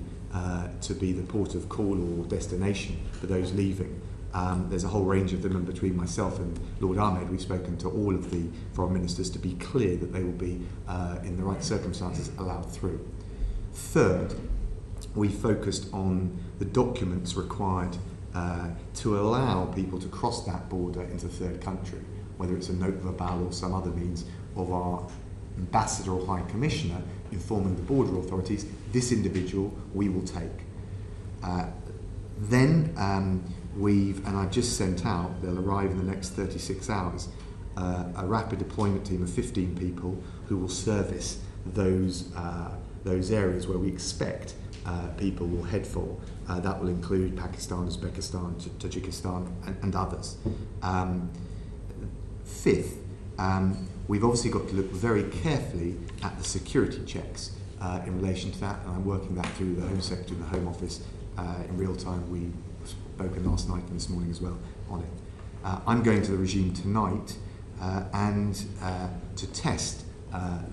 to be the port of call or destination for those leaving. There's a whole range of them, and between myself and Lord Ahmed, we've spoken to all of the foreign ministers to be clear that they will be, in the right circumstances, allowed through. Third, we focused on the documents required to allow people to cross that border into the third country, whether it's a note of avowal or some other means of our ambassador or high commissioner informing the border authorities, this individual we will take. Then I've just sent out, they'll arrive in the next 36 hours, a rapid deployment team of 15 people who will service those areas where we expect people will head for. That will include Pakistan, Uzbekistan, Tajikistan, and others. Fifth, we've obviously got to look very carefully at the security checks in relation to that, and I'm working that through the Home Secretary and the Home Office in real time. We've spoken last night and this morning as well on it. I'm going to the regime tonight and to test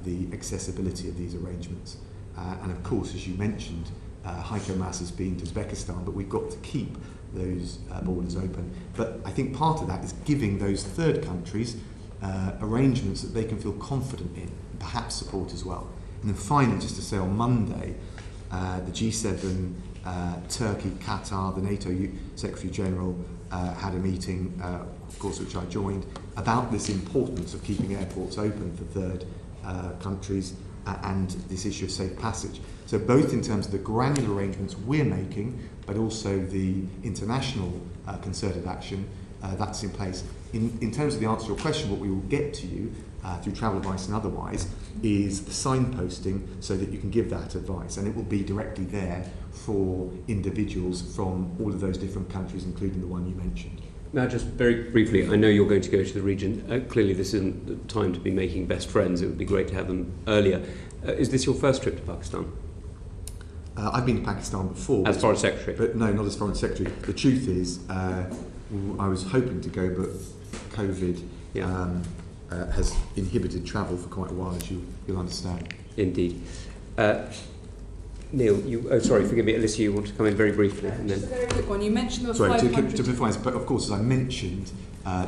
the accessibility of these arrangements. And of course, as you mentioned, Heiko Maas has been to Uzbekistan, but we've got to keep those borders open. But I think part of that is giving those third countries arrangements that they can feel confident in, and perhaps support as well. And then finally, just to say, on Monday, the G7, Turkey, Qatar, the NATO Secretary General had a meeting, of course, which I joined, about this importance of keeping airports open for third countries and this issue of safe passage. So both in terms of the granular arrangements we're making, but also the international concerted action that's in place. In terms of the answer to your question, what we will get to you through travel advice and otherwise is the signposting so that you can give that advice, and it will be directly there for individuals from all of those different countries, including the one you mentioned. Now, just very briefly, I know you're going to go to the region. Clearly, this isn't the time to be making best friends. It would be great to have them earlier. Is this your first trip to Pakistan? I've been to Pakistan before. As Foreign Secretary? But no, not as Foreign Secretary. The truth is, I was hoping to go, but COVID has inhibited travel for quite a while, as you'll understand. Indeed. Neil, forgive me, Alicia, you want to come in very briefly? And then... Just a very quick one. You mentioned there were 500... to clarify, but of course, as I mentioned,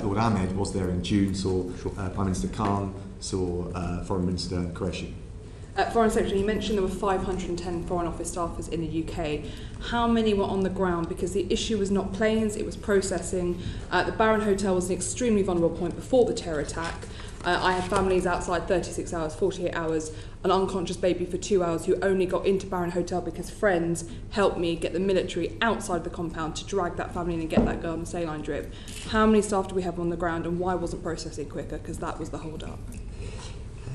Lord Ahmed was there in June, saw Prime Minister Khan, saw Foreign Minister Qureshi. Foreign Secretary, you mentioned there were 510 Foreign Office staffers in the UK. How many were on the ground? Because the issue was not planes, it was processing. The Baron Hotel was an extremely vulnerable point before the terror attack. I had families outside 36 hours, 48 hours, an unconscious baby for 2 hours who only got into Baron Hotel because friends helped me get the military outside the compound to drag that family in and get that girl on the saline drip. How many staff do we have on the ground, and why wasn't processing quicker? Because that was the hold-up.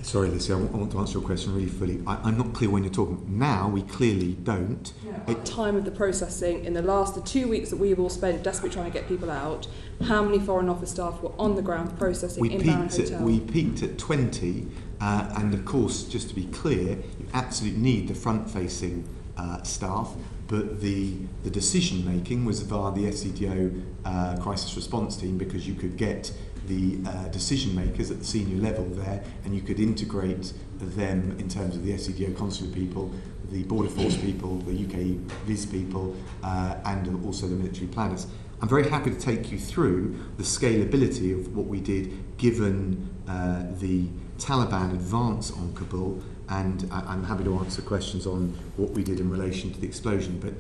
Sorry, Lucy, I want to answer your question really fully. I'm not clear when you're talking. Now, we clearly don't. At the time of the processing, in the 2 weeks that we've all spent desperately trying to get people out, how many Foreign Office staff were on the ground processing in Baron Hotel? We peaked at 20, and of course, just to be clear, you absolutely need the front-facing staff, but the decision making was via the SCDO crisis response team, because you could get the decision makers at the senior level there, and you could integrate them in terms of the SCDO consular people, the border force people, the UK Viz people, and also the military planners. I'm very happy to take you through the scalability of what we did given the Taliban advance on Kabul, and I'm happy to answer questions on what we did in relation to the explosion. But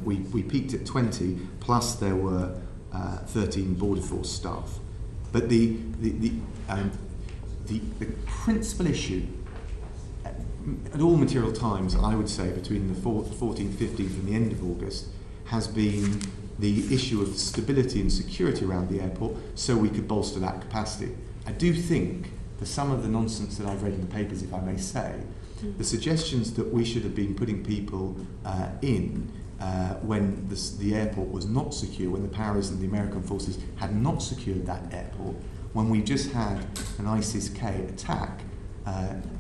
we peaked at 20, plus there were 13 border force staff. But the principal issue at all material times, I would say, between the 14th, 15th and the end of August, has been the issue of stability and security around the airport, so we could bolster that capacity. I do think that some of the nonsense that I've read in the papers, if I may say, the suggestions that we should have been putting people in when the airport was not secure, when the Paras and the American forces had not secured that airport, when we just had an ISIS-K attack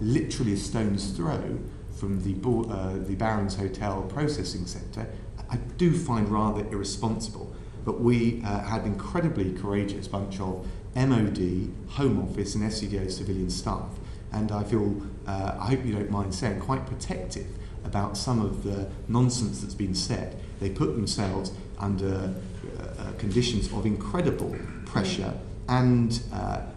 literally a stone's throw from the Barron's Hotel processing centre, I do find rather irresponsible. But we had an incredibly courageous bunch of MOD, Home Office and SCDO civilian staff, and I feel, I hope you don't mind saying, quite protective about some of the nonsense that's been said. They put themselves under conditions of incredible pressure and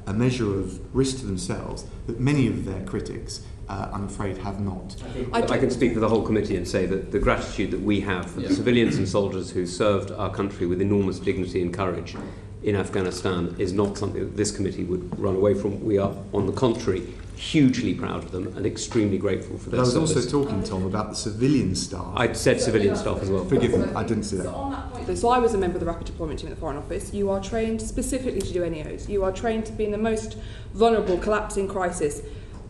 a measure of risk to themselves that many of their critics, I'm afraid, have not. I can speak for the whole committee and say that the gratitude that we have for the civilians and soldiers who served our country with enormous dignity and courage in Afghanistan is not something that this committee would run away from. We are, on the contrary, hugely proud of them and extremely grateful for their service. I was also talking, Tom, about the civilian staff. I said civilian staff as well. Forgive me, I didn't say that. So on that point, so I was a member of the Rapid Deployment Team at the Foreign Office. You are trained specifically to do NEOs. You are trained to be in the most vulnerable, collapsing crisis.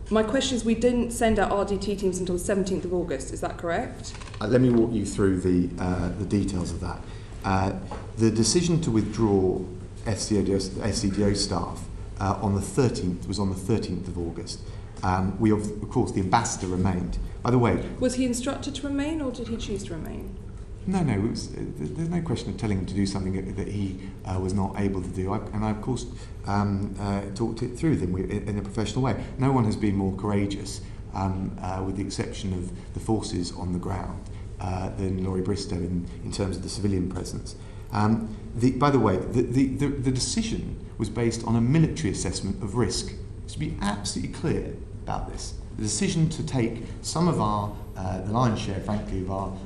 My question is, we didn't send out RDT teams until the 17th of August, is that correct? Let me walk you through the details of that. The decision to withdraw SCDO staff on the 13th was on the 13th of August. Of course, the ambassador remained. By the way... Was he instructed to remain, or did he choose to remain? No, there's no question of telling him to do something that he was not able to do. I, of course, talked it through with him in a professional way. No one has been more courageous, with the exception of the forces on the ground, than Laurie Bristow in terms of the civilian presence. By the way, the decision was based on a military assessment of risk. To be absolutely clear about this, the decision to take some of our, the lion's share, frankly, of our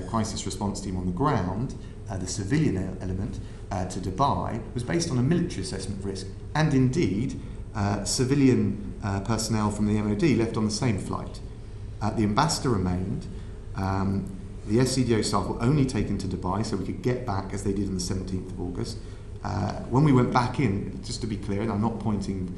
crisis response team on the ground, the civilian element, to Dubai, was based on a military assessment of risk. And indeed, civilian personnel from the MOD left on the same flight. The ambassador remained. The SCDO staff were only taken to Dubai so we could get back, as they did on the 17th of August. When we went back in, just to be clear, and I'm not pointing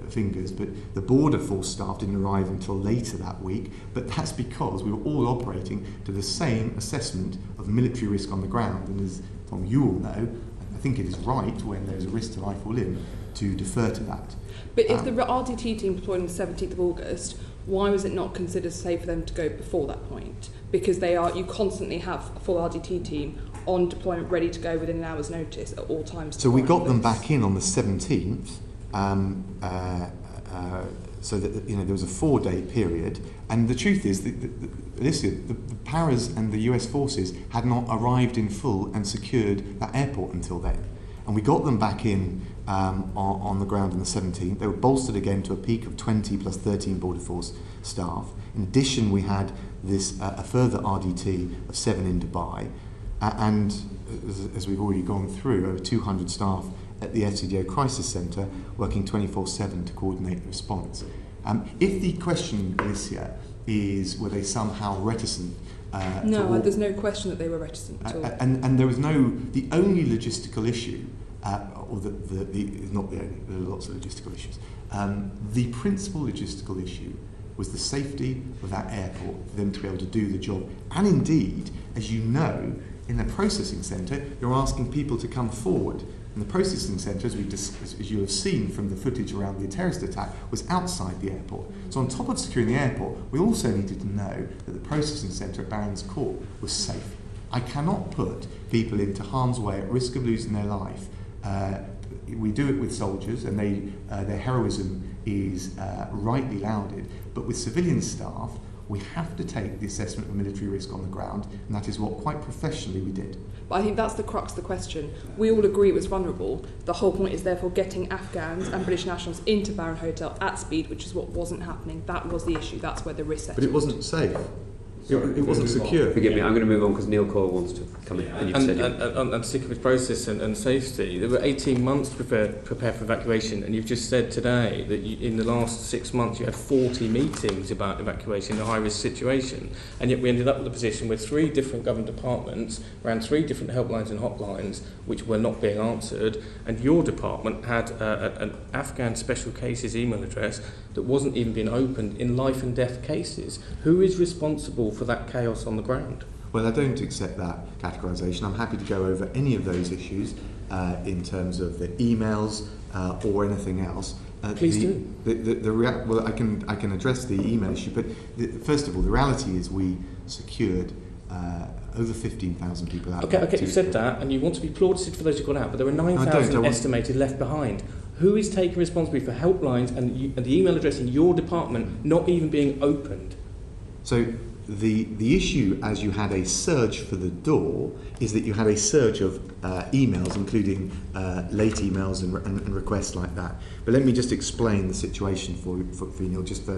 fingers, but the border force staff didn't arrive until later that week, but that's because we were all operating to the same assessment of military risk on the ground, and as Tom, you all know, I think it is right when there's a risk to life or limb to defer to that. But if the RDT team deployed on the 17th of August, why was it not considered safe for them to go before that point? Because you constantly have a full RDT team on deployment ready to go within an hour's notice at all times. So we got them back in on the 17th, so that there was a 4-day period. And the truth is, the Paras and the US forces had not arrived in full and secured that airport until then. And we got them back in on the ground on the 17th. They were bolstered again to a peak of 20 plus 13 border force staff. In addition, we had a further RDT of 7 in Dubai. And as we've already gone through, over 200 staff at the SCDO Crisis Centre working 24/7 to coordinate the response. If the question, Alicia, is were they somehow reticent? No, there's no question that they were reticent at all. And there was the only logistical issue, or not the only, there are lots of logistical issues. The principal logistical issue was the safety of that airport, for them to be able to do the job. And indeed, as you know, in the processing centre, you're asking people to come forward And the processing centre, as you have seen from the footage around the terrorist attack, was outside the airport. So on top of securing the airport, we also needed to know that the processing centre at Barons Court was safe. I cannot put people into harm's way at risk of losing their life. We do it with soldiers, and their heroism is rightly lauded, but with civilian staff, we have to take the assessment of military risk on the ground, and that is what quite professionally we did. But I think that's the crux of the question. We all agree it was vulnerable. The whole point is therefore getting Afghans and British nationals into Baron Hotel at speed, which is what wasn't happening. That was the issue. That's where the risk set. But it wasn't safe. It wasn't secure. Forgive me, I'm going to move on because Neil Coyle wants to come in. And sticking with process and safety, there were 18 months to prepare for evacuation, and you've just said today that in the last 6 months you had 40 meetings about evacuation in a high-risk situation, and yet we ended up with a position where 3 different government departments ran 3 different helplines and hotlines which were not being answered, and your department had an Afghan special cases email address that wasn't even being opened in life and death cases. Who is responsible for that chaos on the ground? Well, I don't accept that categorisation. I'm happy to go over any of those issues in terms of the emails or anything else. Please do. Well, I can address the email issue, but first of all, the reality is we secured over 15,000 people out. Okay, you said that, and you want to be applauded for those who got out, but there were 9,000 estimated left behind. Who is taking responsibility for helplines and the email address in your department not even being opened? So the issue, as you had a surge for the door, is that you had a surge of emails, including late emails and requests like that. But let me just explain the situation for you, Neil, just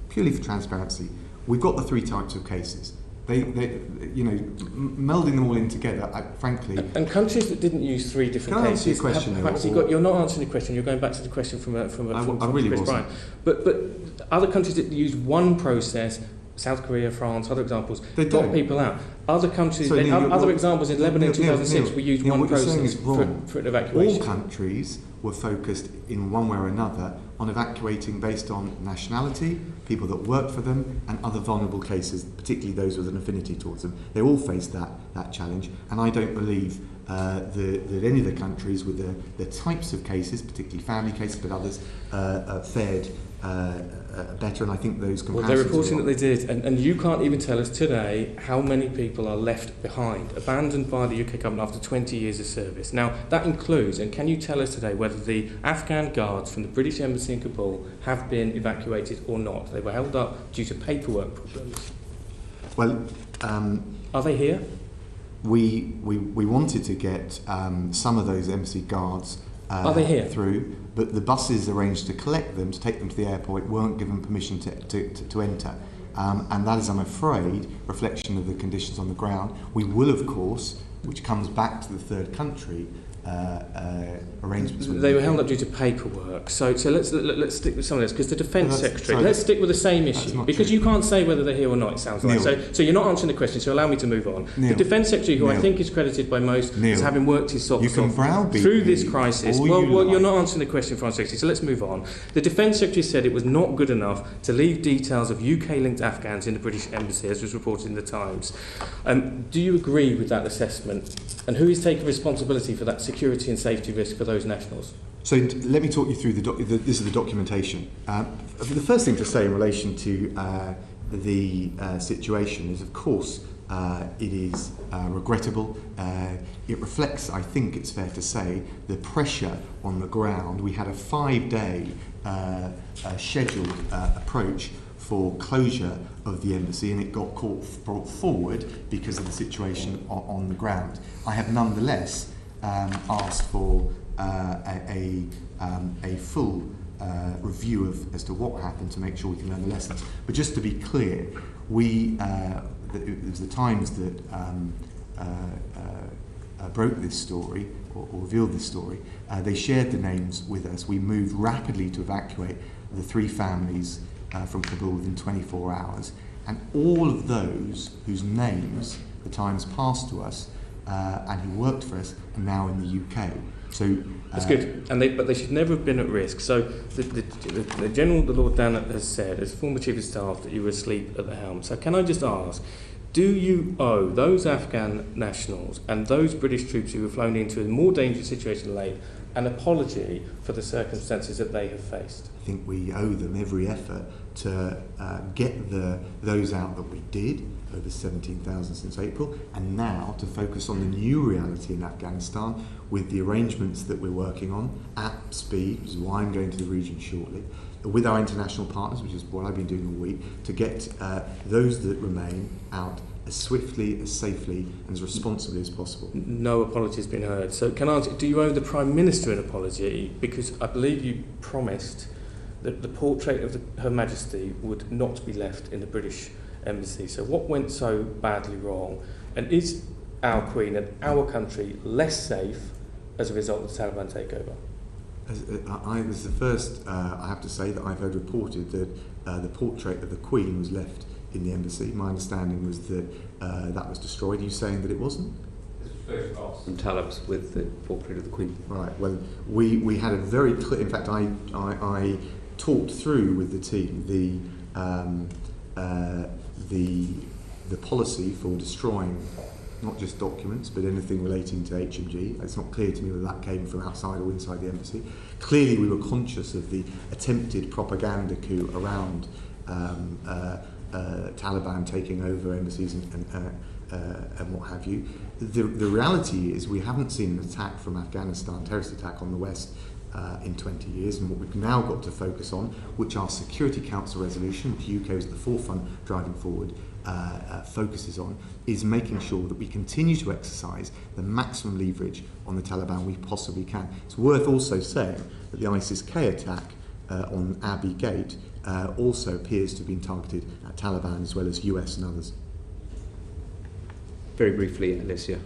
purely for transparency. We've got the 3 types of cases. They melding them all in together, frankly. And countries that didn't use 3 different cases. Can I answer your question? Perhaps you're not answering the question. You're going back to the question from really Chris wasn't. Bryan. But other countries that use one process, South Korea, France, other examples, got people out. Other countries, other examples in Lebanon in 2006, we used one process for an evacuation. All countries were focused in one way or another on evacuating based on nationality, people that worked for them, and other vulnerable cases, particularly those with an affinity towards them. They all faced that challenge, and I don't believe that any of the countries with the types of cases, particularly family cases, but others, fared better, and I think those comparisons... Well, they're reporting that they did, and you can't even tell us today how many people are left behind, abandoned by the UK government after 20 years of service. Now, that includes, and can you tell us today whether the Afghan guards from the British Embassy in Kabul have been evacuated or not? They were held up due to paperwork problems. Well, are they here? We wanted to get some of those embassy guards are they here? Through, but the buses arranged to collect them, to take them to the airport, weren't given permission to enter. And that is, I'm afraid, a reflection of the conditions on the ground. We will, of course, which comes back to the third country, arrangements. They were held up due to paperwork. So let's stick with some of this, because the Defence Secretary. Let's stick with the same issue, because you can't say whether they're here or not. It sounds like so you're not answering the question. So allow me to move on. The Defence Secretary, who I think is credited by most as having worked his socks off through this crisis. Well, you're not answering the question, Foreign Secretary. So let's move on. The Defence Secretary said it was not good enough to leave details of UK-linked Afghans in the British Embassy, as was reported in the Times. Do you agree with that assessment? And who is taking responsibility for that security and safety risk for those nationals? So let me talk you through this is the documentation. The first thing to say in relation to the situation is, of course, it is regrettable. It reflects, I think it's fair to say, the pressure on the ground. We had a 5-day scheduled approach for closure of the embassy, and it got brought forward because of the situation on the ground. I have nonetheless asked for a full review as to what happened to make sure we can learn the lessons. But just to be clear, it was the Times that broke this story or revealed this story. They shared the names with us. We moved rapidly to evacuate the 3 families from Kabul within 24 hours, and all of those whose names the Times passed to us and who worked for us are now in the UK. So that's good, but they should never have been at risk. So the General, the Lord Dannatt, has said, as former Chief of Staff, that you were asleep at the helm. So can I just ask, Do you owe those Afghan nationals and those British troops who were flown into a more dangerous situation late an apology for the circumstances that they have faced? I think we owe them every effort to get those out that we did, over 17,000 since April, and now to focus on the new reality in Afghanistan with the arrangements that we're working on at speed, which is why I'm going to the region shortly, with our international partners, which is what I've been doing all week, to get those that remain out as swiftly, as safely, and as responsibly as possible. No apology has been heard. So can I ask, do you owe the Prime Minister an apology? Because I believe you promised that the portrait of Her Majesty would not be left in the British Embassy. So what went so badly wrong? And is our Queen and our country less safe as a result of the Taliban takeover? This is the first, I have to say, that I've heard reported that the portrait of the Queen was left in the embassy. My understanding was that that was destroyed. Are you saying that it wasn't? Photographs and Talibs with the portrait of the Queen. Right. Well, we had a very clear. In fact, I talked through with the team the policy for destroying not just documents, but anything relating to HMG. It's not clear to me whether that came from outside or inside the embassy. Clearly, we were conscious of the attempted propaganda coup around Taliban taking over embassies and what have you. The reality is we haven't seen an attack from Afghanistan, terrorist attack on the West, in 20 years, and what we've now got to focus on, which our Security Council resolution, which the UK is at the forefront driving forward, focuses on, is making sure that we continue to exercise the maximum leverage on the Taliban we possibly can. It's worth also saying that the ISIS-K attack on Abbey Gate also appears to have been targeted at Taliban as well as US and others. Very briefly, Alicia.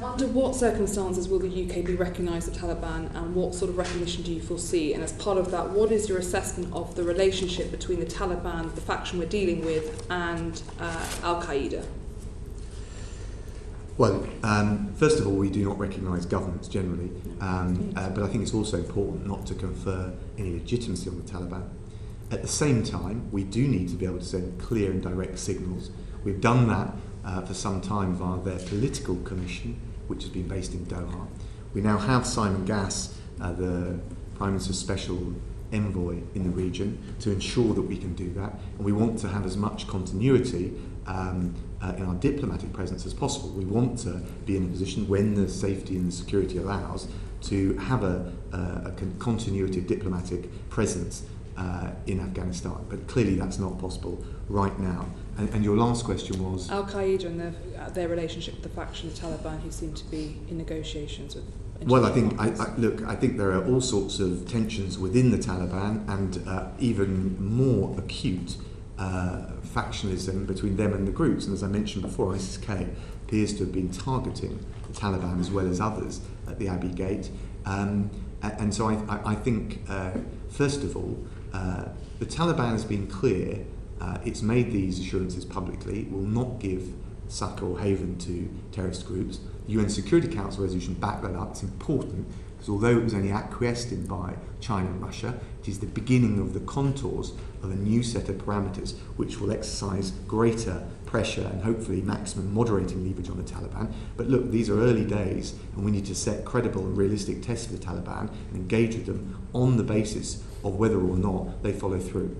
Under what circumstances will the UK be recognised the Taliban, and what sort of recognition do you foresee? And as part of that, what is your assessment of the relationship between the Taliban, the faction we're dealing with, and Al-Qaeda? Well, first of all, we do not recognise governments generally, but I think it's also important not to confer any legitimacy on the Taliban. At the same time, we do need to be able to send clear and direct signals. We've done that for some time via their political commission, which has been based in Doha. We now have Simon Gass, the Prime Minister's special envoy in the region, to ensure that we can do that. And we want to have as much continuity in our diplomatic presence as possible. We want to be in a position, when the safety and the security allows, to have a continuity of diplomatic presence in Afghanistan. But clearly that's not possible right now. And your last question was? Al-Qaeda and their relationship with the faction of the Taliban, who seem to be in negotiations with... Well, I think there are all sorts of tensions within the Taliban, and even more acute factionalism between them and the groups. And as I mentioned before, ISIS-K appears to have been targeting the Taliban as well as others at the Abbey Gate. And so I think, first of all, the Taliban has been clear. It's made these assurances publicly. It will not give succour or haven to terrorist groups. The UN Security Council resolution backed that up. It's important because although it was only acquiesced in by China and Russia, it is the beginning of the contours of a new set of parameters which will exercise greater pressure and hopefully maximum moderating leverage on the Taliban. But look, these are early days, and we need to set credible and realistic tests for the Taliban and engage with them on the basis of whether or not they follow through.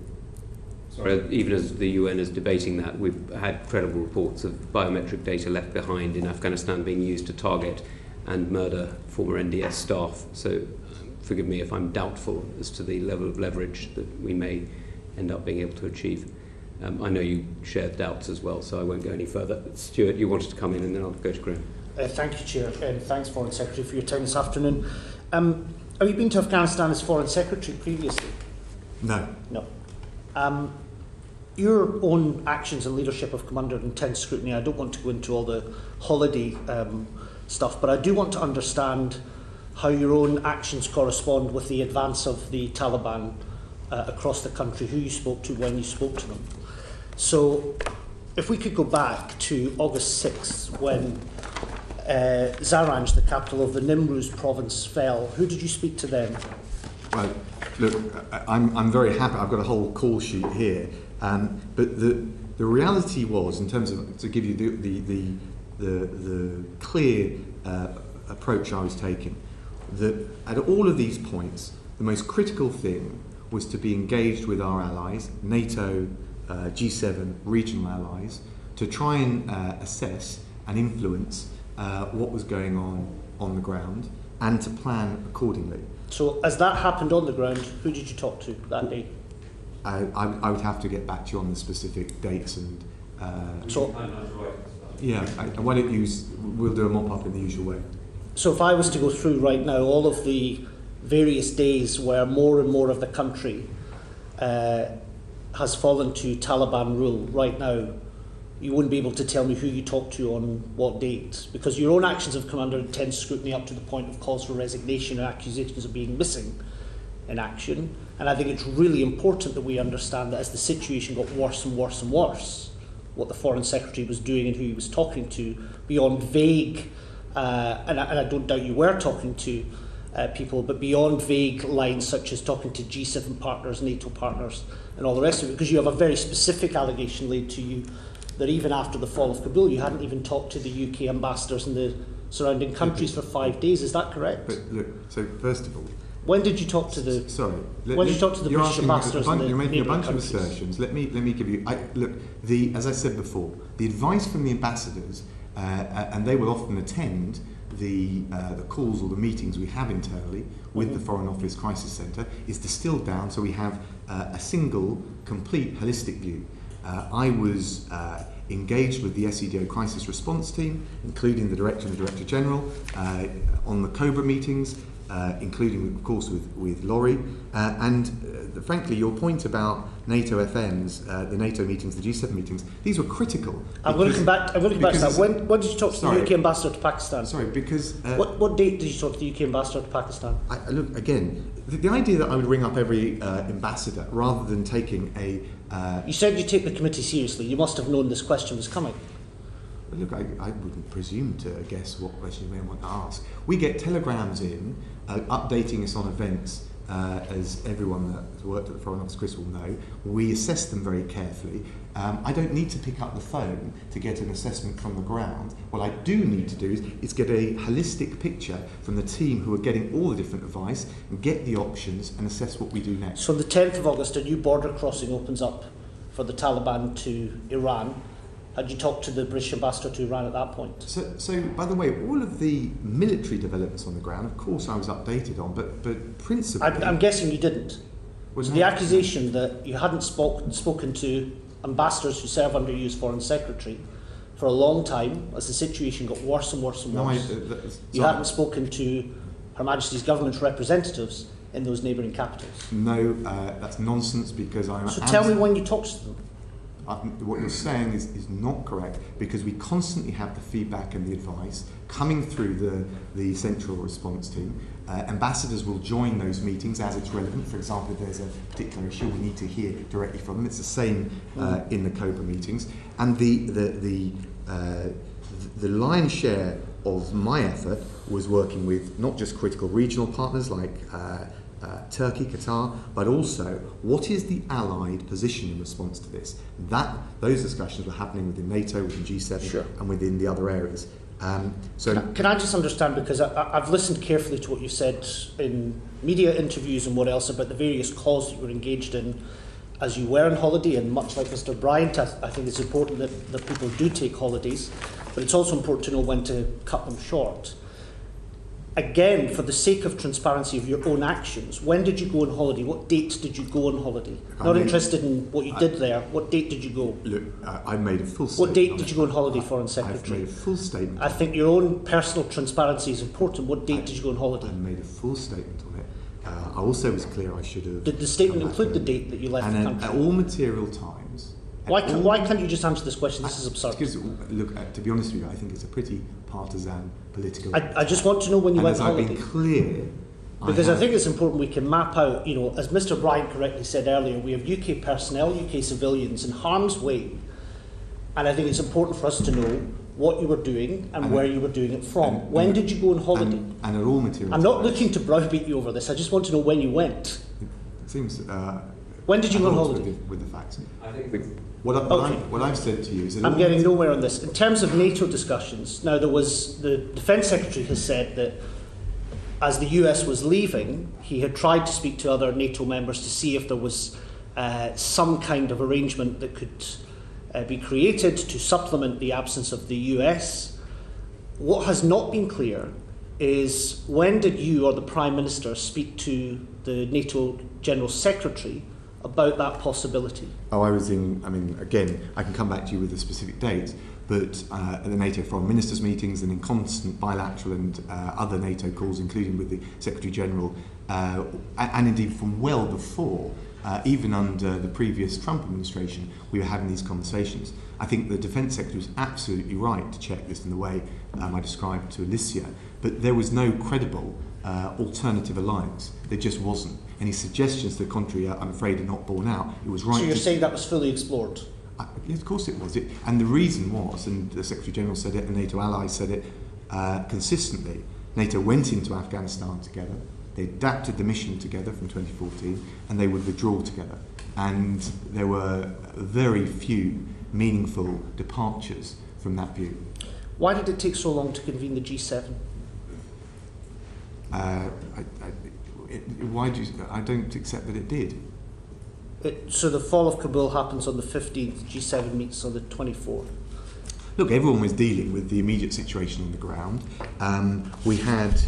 Sorry, even as the UN is debating that, we've had credible reports of biometric data left behind in Afghanistan being used to target and murder former NDS staff. So forgive me if I'm doubtful as to the level of leverage that we may end up being able to achieve. I know you shared doubts as well, so I won't go any further. Stuart, you wanted to come in, and then I'll go to Graham. Thank you, Chair, and thanks, Foreign Secretary, for your time this afternoon. Have you been to Afghanistan as Foreign Secretary previously? No. No. Your own actions and leadership have come under intense scrutiny. I don't want to go into all the holiday stuff, but I do want to understand how your own actions correspond with the advance of the Taliban across the country, who you spoke to, when you spoke to them. So if we could go back to August 6th, when Zaranj, the capital of the Nimruz province, fell, who did you speak to then? Well, look, I'm very happy. I've got a whole call sheet here. But The reality was, in terms of, to give you the clear approach I was taking, that at all of these points, the most critical thing was to be engaged with our allies, NATO, G7, regional allies, to try and assess and influence what was going on the ground and to plan accordingly. So as that happened on the ground, who did you talk to that day? I would have to get back to you on the specific dates and... why don't you... We'll do a mop-up in the usual way. So if I was to go through right now all of the various days where more and more of the country has fallen to Taliban rule right now, you wouldn't be able to tell me who you talked to on what date, because your own actions have come under intense scrutiny up to the point of calls for resignation and accusations of being missing in action. And I think it's really important that we understand that as the situation got worse and worse and worse, what the Foreign Secretary was doing and who he was talking to, beyond vague, and I don't doubt you were talking to people, but beyond vague lines such as talking to G7 partners, NATO partners, and all the rest of it, because you have a very specific allegation laid to you that even after the fall of Kabul, you hadn't even talked to the UK ambassadors in the surrounding countries for 5 days. Is that correct? But look, so first of all, when did you talk to the? Sorry, when did you talk to the British ambassadors? You're making a bunch countries? of assertions. Let me give you. As I said before, the advice from the ambassadors, and they will often attend the calls or the meetings we have internally with the Foreign Office Crisis Centre, is distilled down so we have a single, complete, holistic view. I was engaged with the SEDO crisis response team, including the Director and the Director General, on the COBRA meetings, including, of course, with Laurie. Frankly, your point about NATO FNs, the NATO meetings, the G7 meetings, these were critical. I'm going to come back to that. When did you talk to the UK ambassador to Pakistan? Sorry, because... what date did you talk to the UK ambassador to Pakistan? Look, again, the idea that I would ring up every ambassador rather than taking a... You said you take the committee seriously. You must have known this question was coming. Look, I wouldn't presume to guess what question you may want to ask. We get telegrams in updating us on events, as everyone that has worked at the Foreign Office Chris will know. We assess them very carefully. I don't need to pick up the phone to get an assessment from the ground. What I do need to do is get a holistic picture from the team who are getting all the different advice and get the options and assess what we do next. So on the 10th of August, a new border crossing opens up for the Taliban to Iran. Had you talked to the British ambassador to Iran at that point? So by the way, all of the military developments on the ground, of course, I was updated on, but principally... I'm guessing you didn't. Was the accusation that you hadn't spoken to ambassadors who serve under you as Foreign Secretary for a long time, as the situation got worse and worse and worse? You hadn't spoken to Her Majesty's government's representatives in those neighbouring capitals? No, that's nonsense, because I'm... So tell me when you talked to them. What you're saying is not correct, because we constantly have the feedback and the advice coming through the central response team. Ambassadors will join those meetings as it's relevant. For example, if there's a particular issue, we need to hear directly from them. It's the same in the COBRA meetings. And the lion's share of my effort was working with not just critical regional partners like Turkey, Qatar, but also what is the Allied position in response to this? Those discussions were happening within NATO, within G7, sure, and within the other areas. Can I just understand, because I've listened carefully to what you said in media interviews and what else about the various calls that you were engaged in as you were on holiday, and much like Mr. Bryant, I think it's important that people do take holidays, but it's also important to know when to cut them short. Again, for the sake of transparency of your own actions, when did you go on holiday? What date did you go on holiday? Not interested in what you did there. What date did you go? Look, I made a full statement. What date did you go on holiday, Foreign Secretary? I've made a full statement. I think your own personal transparency is important. What date did you go on holiday? I made a full statement on it. I also was clear I should have... Did the statement include the date that you left the country? At all material times... Why can't you just answer this question? This is absurd. Because, look, to be honest with you, I think it's a pretty partisan political... I just want to know when you went on holiday. I've been clear... Because I think it's important we can map out, as Mr. Bryant correctly said earlier, we have UK personnel, UK civilians in harm's way. And I think it's important for us to know what you were doing and where you were doing it from. When did you go on holiday? And at all material... I'm not looking to browbeat you over this. I just want to know when you went. It seems... when did you go on holiday? With the facts. I think What I've said to you is that I'm getting nowhere on this. In terms of NATO discussions, now the Defence Secretary has said that as the US was leaving, he had tried to speak to other NATO members to see if there was some kind of arrangement that could be created to supplement the absence of the US. What has not been clear is when did you or the Prime Minister speak to the NATO General Secretary about that possibility? Oh, again, I can come back to you with a specific date, but at the NATO Foreign Ministers meetings and in constant bilateral and other NATO calls, including with the Secretary General, and indeed from well before, even under the previous Trump administration, we were having these conversations. I think the Defence Secretary was absolutely right to check this in the way I described to Alicia, but there was no credible alternative alliance. There just wasn't. Any suggestions to the contrary, I'm afraid, are not borne out. It was right. So you're saying that was fully explored? Yes, of course it was. And the reason was, and the Secretary General said it, and NATO allies said it consistently, NATO went into Afghanistan together, they adapted the mission together from 2014, and they would withdraw together. And there were very few meaningful departures from that view. Why did it take so long to convene the G7? I don't accept that it did. So the fall of Kabul happens on the 15th, G7 meets on the 24th. Look, everyone was dealing with the immediate situation on the ground. We had,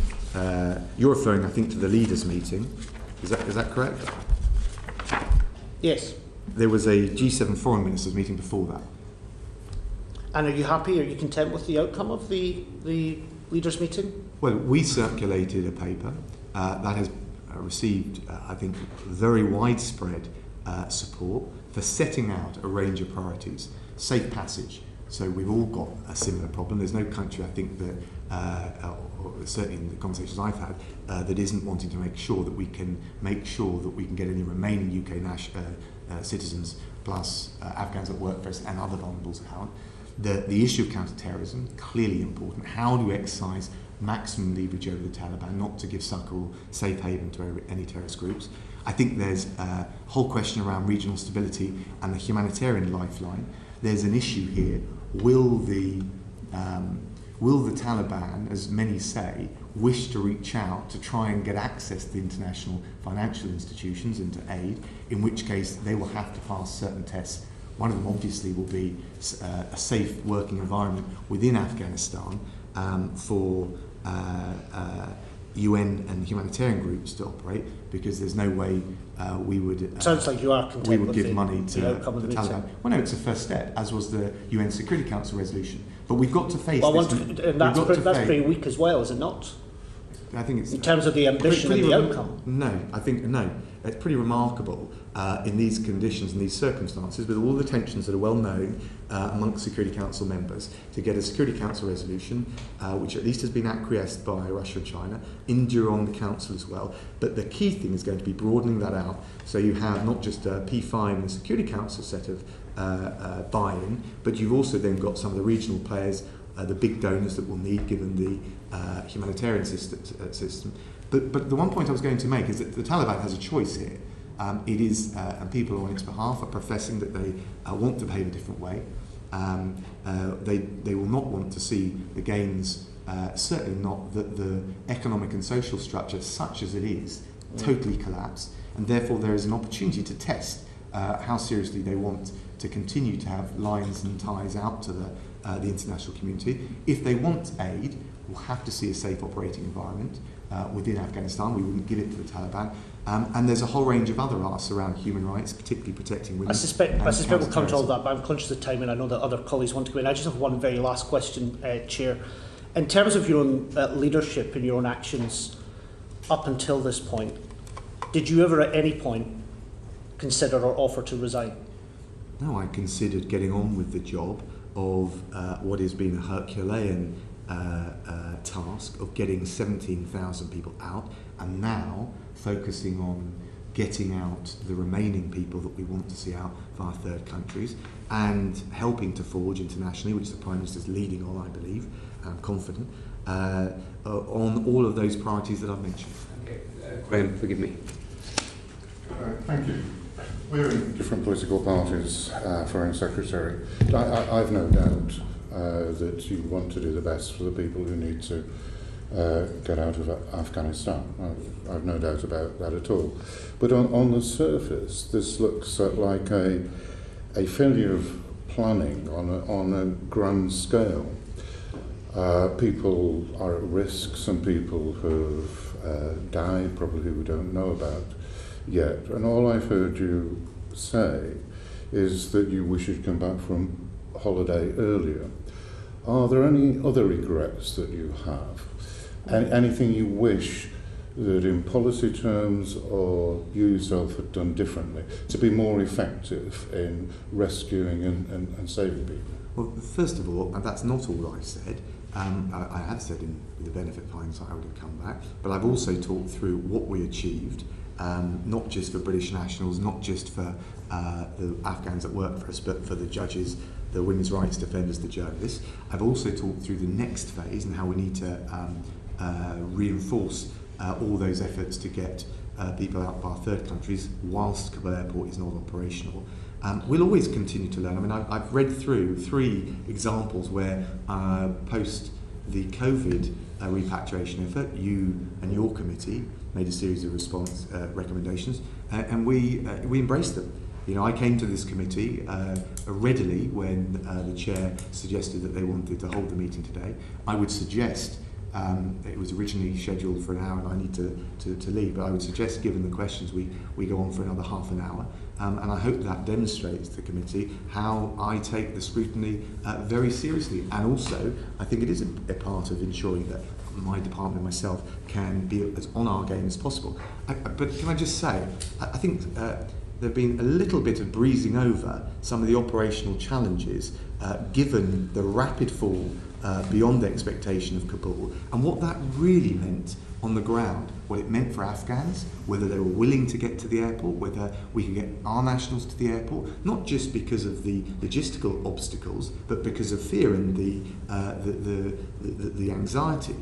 you're referring, I think, to the leaders' meeting. Is that correct? Yes. There was a G7 foreign ministers meeting before that. And are you happy, are you content with the outcome of the leaders' meeting? Well, we circulated a paper that has received, I think, very widespread support for setting out a range of priorities. Safe passage. So we've all got a similar problem. There's no country, I think, that, or certainly in the conversations I've had, that isn't wanting to make sure that we can get any remaining UK citizens plus Afghans at work for us and other vulnerables out. The issue of counter-terrorism, clearly important. How do we exercise maximum leverage over the Taliban, not to give succour or safe haven to any terrorist groups? I think there's a whole question around regional stability and the humanitarian lifeline. There's an issue here. Will the Taliban, as many say, wish to reach out to try and get access to the international financial institutions and to aid, in which case they will have to pass certain tests. One of them obviously will be a safe working environment within Afghanistan for UN and humanitarian groups to operate, because there's no way we would sounds like you are content we would with give money to the Taliban. Well, no, it's a first step, as was the UN Security Council resolution. But we've got to face this. That's pretty weak as well, is it not? I think it's in terms of the ambition and the outcome. No, I think no. It's pretty remarkable in these conditions and these circumstances, with all the tensions that are well known amongst Security Council members, to get a Security Council resolution, which at least has been acquiesced by Russia and China, India on the Council as well. But the key thing is going to be broadening that out, so you have not just a P5 and the Security Council set of buy-in, but you've also then got some of the regional players, the big donors that we'll need given the humanitarian system. But the one point I was going to make is that the Taliban has a choice here. It is, and people on its behalf are professing that they want to behave a different way. They will not want to see the gains, certainly not that the economic and social structure, such as it is, totally collapse. And therefore there is an opportunity to test how seriously they want to continue to have lines and ties out to the international community. If they want aid, we'll have to see a safe operating environment within Afghanistan. We wouldn't give it to the Taliban. And there's a whole range of other asks around human rights, particularly protecting women. I suspect we'll come to all that, but I'm conscious of time and I know that other colleagues want to go in. I just have one very last question, Chair. In terms of your own leadership and your own actions up until this point, did you ever at any point consider or offer to resign? No, I considered getting on with the job of what has been a Herculean task of getting 17,000 people out, and now focusing on getting out the remaining people that we want to see out via third countries, and helping to forge internationally, which the Prime Minister's leading on, I believe, I'm confident, on all of those priorities that I've mentioned. Okay. Graham, forgive me. Thank you. We're in different political parties, Foreign Secretary. I've no doubt that you want to do the best for the people who need to get out of Afghanistan. I've no doubt about that at all. But on the surface, this looks like a failure of planning on a grand scale. People are at risk, some people have died, probably we don't know about yet. And all I've heard you say is that you wish you'd come back from holiday earlier. Are there any other regrets that you have? Anything you wish that in policy terms or you yourself had done differently to be more effective in rescuing and saving people? Well, first of all, and that's not all I said. I had said with the benefit of hindsight I would have come back, but I've also talked through what we achieved, not just for British nationals, not just for the Afghans that work for us, but for the judges, the women's rights defenders, the journalists. I've also talked through the next phase and how we need to reinforce all those efforts to get people out of our third countries whilst Kabul airport is not operational. We'll always continue to learn. I mean, I've read through 3 examples where post the COVID repatriation effort, you and your committee made a series of response recommendations, and we embraced them. You know, I came to this committee readily when the chair suggested that they wanted to hold the meeting today. I would suggest, it was originally scheduled for an hour and I need to leave, but I would suggest, given the questions, we go on for another half an hour. And I hope that demonstrates to the committee how I take the scrutiny very seriously. And also, I think it is a part of ensuring that my department and myself can be as on our game as possible. But can I just say, I think there have been a little bit of breezing over some of the operational challenges given the rapid fall beyond expectation of Kabul, and what that really meant on the ground, what it meant for Afghans, whether they were willing to get to the airport, whether we could get our nationals to the airport, not just because of the logistical obstacles, but because of fear and the anxiety.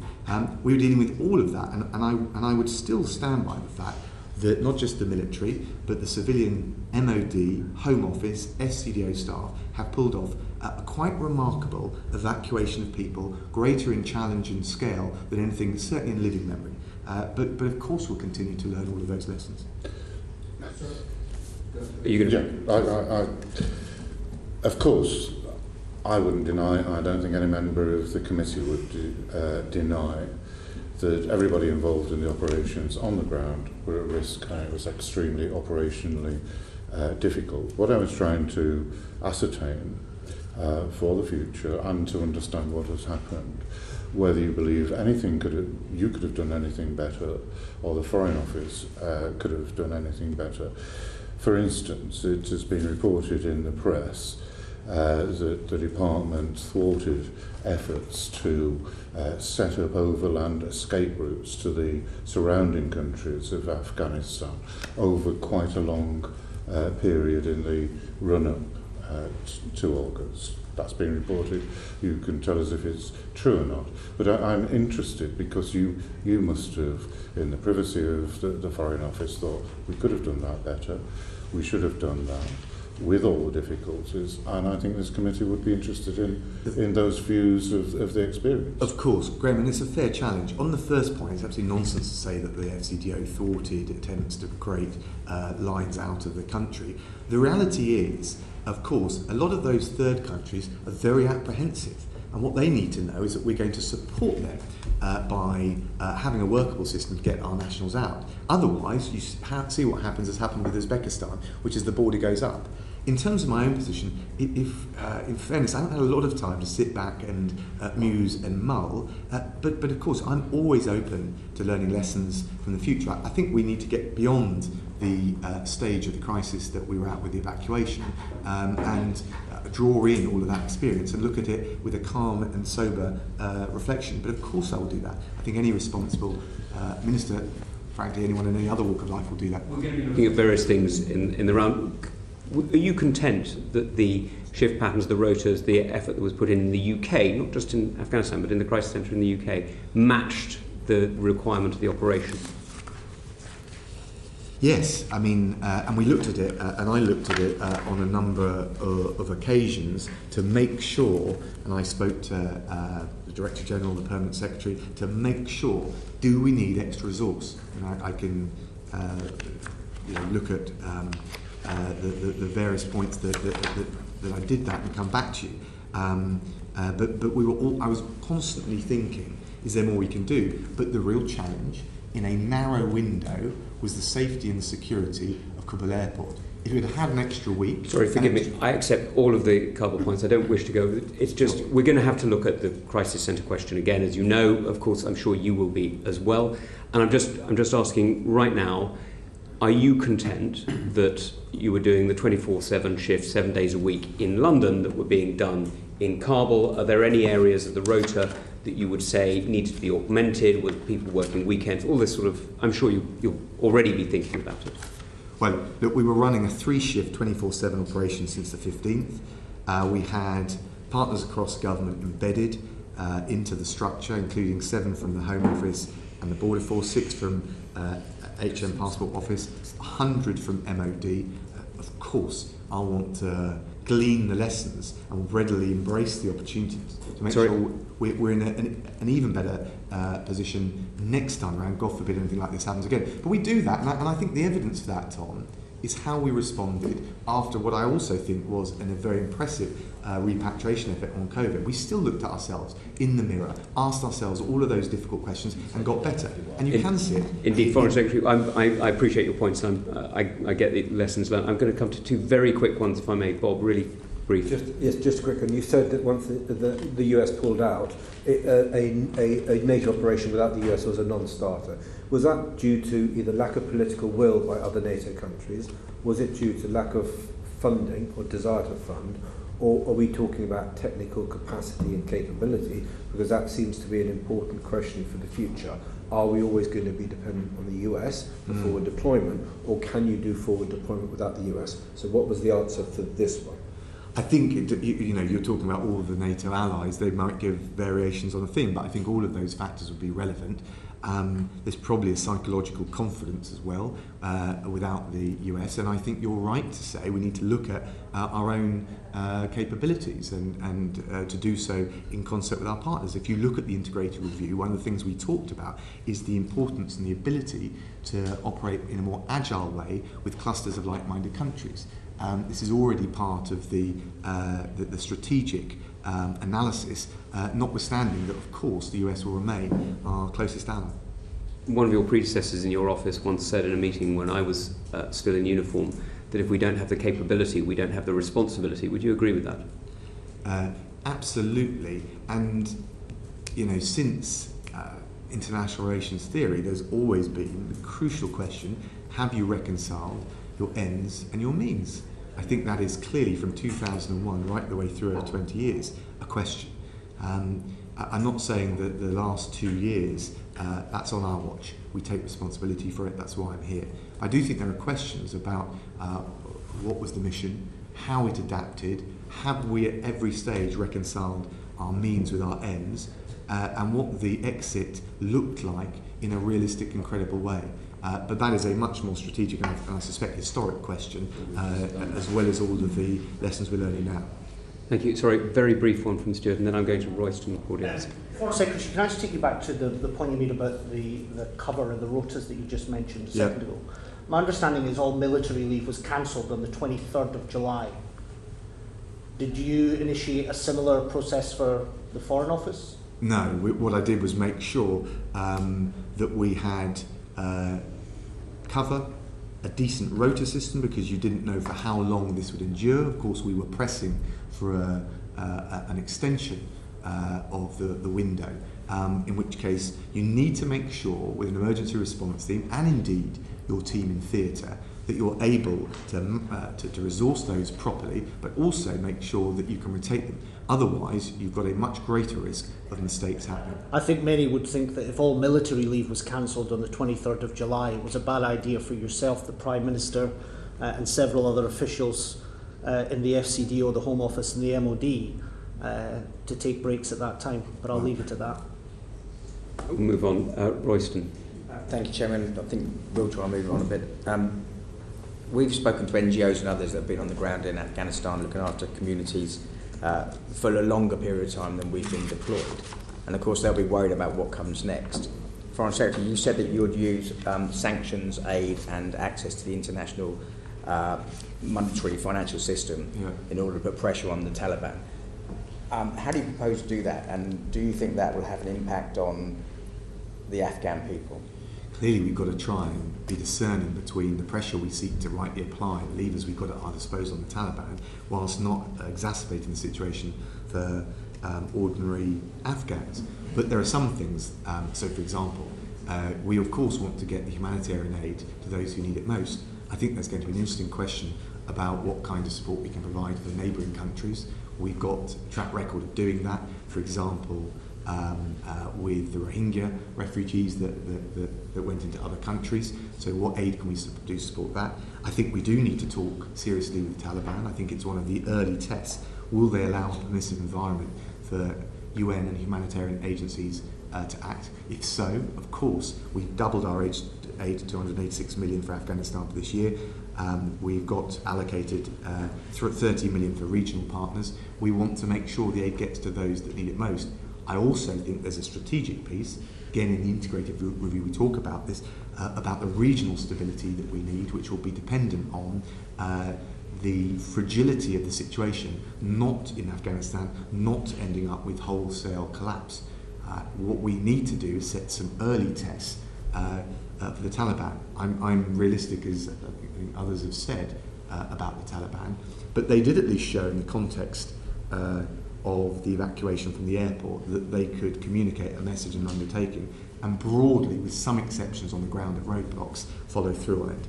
We were dealing with all of that, and I would still stand by the fact that not just the military, but the civilian MOD, Home Office, SCDO staff have pulled off a quite remarkable evacuation of people, greater in challenge and scale than anything, certainly in living memory. But of course we'll continue to learn all of those lessons. Are you going to? Of course, I wouldn't deny, I don't think any member of the committee would deny that everybody involved in the operations on the ground were at risk, and it was extremely operationally difficult. What I was trying to ascertain for the future and to understand what has happened, whether you believe you could have done anything better, or the Foreign Office could have done anything better. For instance, it has been reported in the press that the department thwarted efforts to set up overland escape routes to the surrounding countries of Afghanistan over quite a long period in the run-up to August. That's been reported. You can tell us if it's true or not. But I'm interested because you must have, in the privacy of the Foreign Office, thought we could have done that better. We should have done that with all the difficulties, and I think this committee would be interested in those views of the experience. Of course, Graham, and it's a fair challenge. On the first point, it's absolutely nonsense to say that the FCDO thwarted attempts to create lines out of the country. The reality is, of course, a lot of those third countries are very apprehensive, and what they need to know is that we're going to support them by having a workable system to get our nationals out. Otherwise, you see what happens has happened with Uzbekistan, which is the border goes up. In terms of my own position, in fairness, I haven't had a lot of time to sit back and muse and mull, but of course I'm always open to learning lessons from the future. I think we need to get beyond the stage of the crisis that we were at with the evacuation and draw in all of that experience and look at it with a calm and sober reflection. But of course I will do that. I think any responsible minister, frankly anyone in any other walk of life will do that. We're going to be looking at various things in the round. Are you content that the shift patterns, the rotas, the effort that was put in the UK, not just in Afghanistan, but in the crisis centre in the UK, matched the requirement of the operation? Yes, I mean, and we looked at it, and I looked at it on a number of occasions to make sure, and I spoke to the Director General, the Permanent Secretary, to make sure, do we need extra resource? And I can look at the various points that I did that and come back to you. But we were all, I was constantly thinking, is there more we can do? But the real challenge in a narrow window was the safety and the security of Kabul airport. If we'd had an extra week... Sorry, forgive me, I accept all of the Kabul points. I don't wish to go... It's just, we're going to have to look at the crisis centre question again. As you know, of course, I'm sure you will be as well. And I'm just asking right now, are you content that you were doing the 24/7 shift 7 days a week in London that were being done in Kabul? Are there any areas of the rota that you would say needed to be augmented with people working weekends? All this sort of, I'm sure you'll already be thinking about it. Well, look, we were running a 3-shift 24/7 operation since the 15th. We had partners across government embedded into the structure, including 7 from the Home Office and the Border Force, 6 from HM Passport Office, 100 from MOD. Of course, I want to glean the lessons and readily embrace the opportunities to make sure we're in an even better position next time around, God forbid anything like this happens again. But we do that, and I think the evidence for that, Tom, is how we responded after what I also think was a very impressive repatriation effort on COVID. We still looked at ourselves in the mirror, asked ourselves all of those difficult questions and got better. And you can see it. Indeed, Foreign Secretary, I appreciate your points. I get the lessons learned. I'm going to come to 2 very quick ones, if I may, Bob, really brief. Just quick. And you said that once the US pulled out, a NATO operation without the US was a non-starter. Was that due to either lack of political will by other NATO countries? Was it due to lack of funding or desire to fund? Or are we talking about technical capacity and capability? Because that seems to be an important question for the future. Are we always going to be dependent on the US for forward deployment, or can you do forward deployment without the US? So what was the answer for this one? I think, you're talking about all of the NATO allies. They might give variations on a theme, but I think all of those factors would be relevant. There's probably a psychological confidence as well without the US, and I think you're right to say we need to look at our own capabilities and to do so in concert with our partners. If you look at the integrated review, one of the things we talked about is the importance and the ability to operate in a more agile way with clusters of like-minded countries. This is already part of the strategic analysis, notwithstanding that, of course, the US will remain our closest ally. One of your predecessors in your office once said in a meeting when I was still in uniform that if we don't have the capability, we don't have the responsibility. Would you agree with that? Absolutely. And, since international relations theory, there's always been the crucial question, have you reconciled your ends and your means? I think that is clearly from 2001 right the way through over 20 years a question. I'm not saying that the last 2 years that's on our watch. We take responsibility for it, that's why I'm here. I do think there are questions about what was the mission, how it adapted, have we at every stage reconciled our means with our ends, and what the exit looked like in a realistic and credible way. But that is a much more strategic and I suspect historic question, as well as all of the lessons we're learning now. Thank you. Sorry, very brief one from Stuart, and then I'm going to Royston audience. Foreign Secretary, can I just take you back to the point you made about the cover and the rotas that you just mentioned a second ago? My understanding is all military leave was cancelled on the 23rd of July. Did you initiate a similar process for the Foreign Office? No, what I did was make sure that we had cover, a decent rota system, because you didn't know for how long this would endure. Of course, we were pressing for an extension of the window, in which case you need to make sure with an emergency response team, and indeed your team in theatre, that you're able to resource those properly, but also make sure that you can rotate them. Otherwise, you've got a much greater risk of mistakes happening. I think many would think that if all military leave was cancelled on the 23rd of July, it was a bad idea for yourself, the Prime Minister, and several other officials in the FCDO, the Home Office and the MOD to take breaks at that time. But I'll leave it at that. We'll move on. Royston. Thank you, Chairman. I think we'll try and move on a bit. We've spoken to NGOs and others that have been on the ground in Afghanistan looking after communities for a longer period of time than we've been deployed. And of course, they'll be worried about what comes next. Foreign Secretary, you said that you would use sanctions, aid and access to the international monetary financial system in order to put pressure on the Taliban. How do you propose to do that? And do you think that will have an impact on the Afghan people? Clearly, we've got to try and be discerning between the pressure we seek to rightly apply, the levers we've got at our disposal on the Taliban, whilst not exacerbating the situation for ordinary Afghans. But there are some things, so for example, we of course want to get the humanitarian aid to those who need it most. I think there's going to be an interesting question about what kind of support we can provide for neighbouring countries. We've got a track record of doing that, for example, with the Rohingya refugees that went into other countries. So what aid can we do to support that? I think we do need to talk seriously with the Taliban. I think it's one of the early tests. Will they allow a permissive environment for UN and humanitarian agencies to act? If so, of course, we've doubled our aid to 286 million for Afghanistan for this year. We've got allocated 30 million for regional partners. We want to make sure the aid gets to those that need it most. I also think there's a strategic piece, again in the integrated review we talk about this, about the regional stability that we need, which will be dependent on the fragility of the situation, not in Afghanistan, not ending up with wholesale collapse. What we need to do is set some early tests for the Taliban. I'm realistic, as I think others have said about the Taliban, but they did at least show in the context of the evacuation from the airport that they could communicate a message and undertaking, and broadly, with some exceptions on the ground of roadblocks, follow through on it.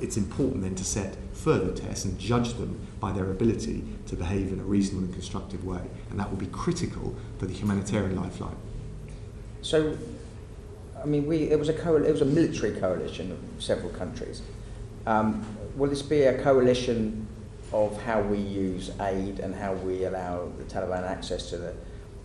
It's important then to set further tests and judge them by their ability to behave in a reasonable and constructive way, and that will be critical for the humanitarian lifeline. So, I mean, it was a military coalition of several countries. Will this be a coalition of how we use aid and how we allow the Taliban access to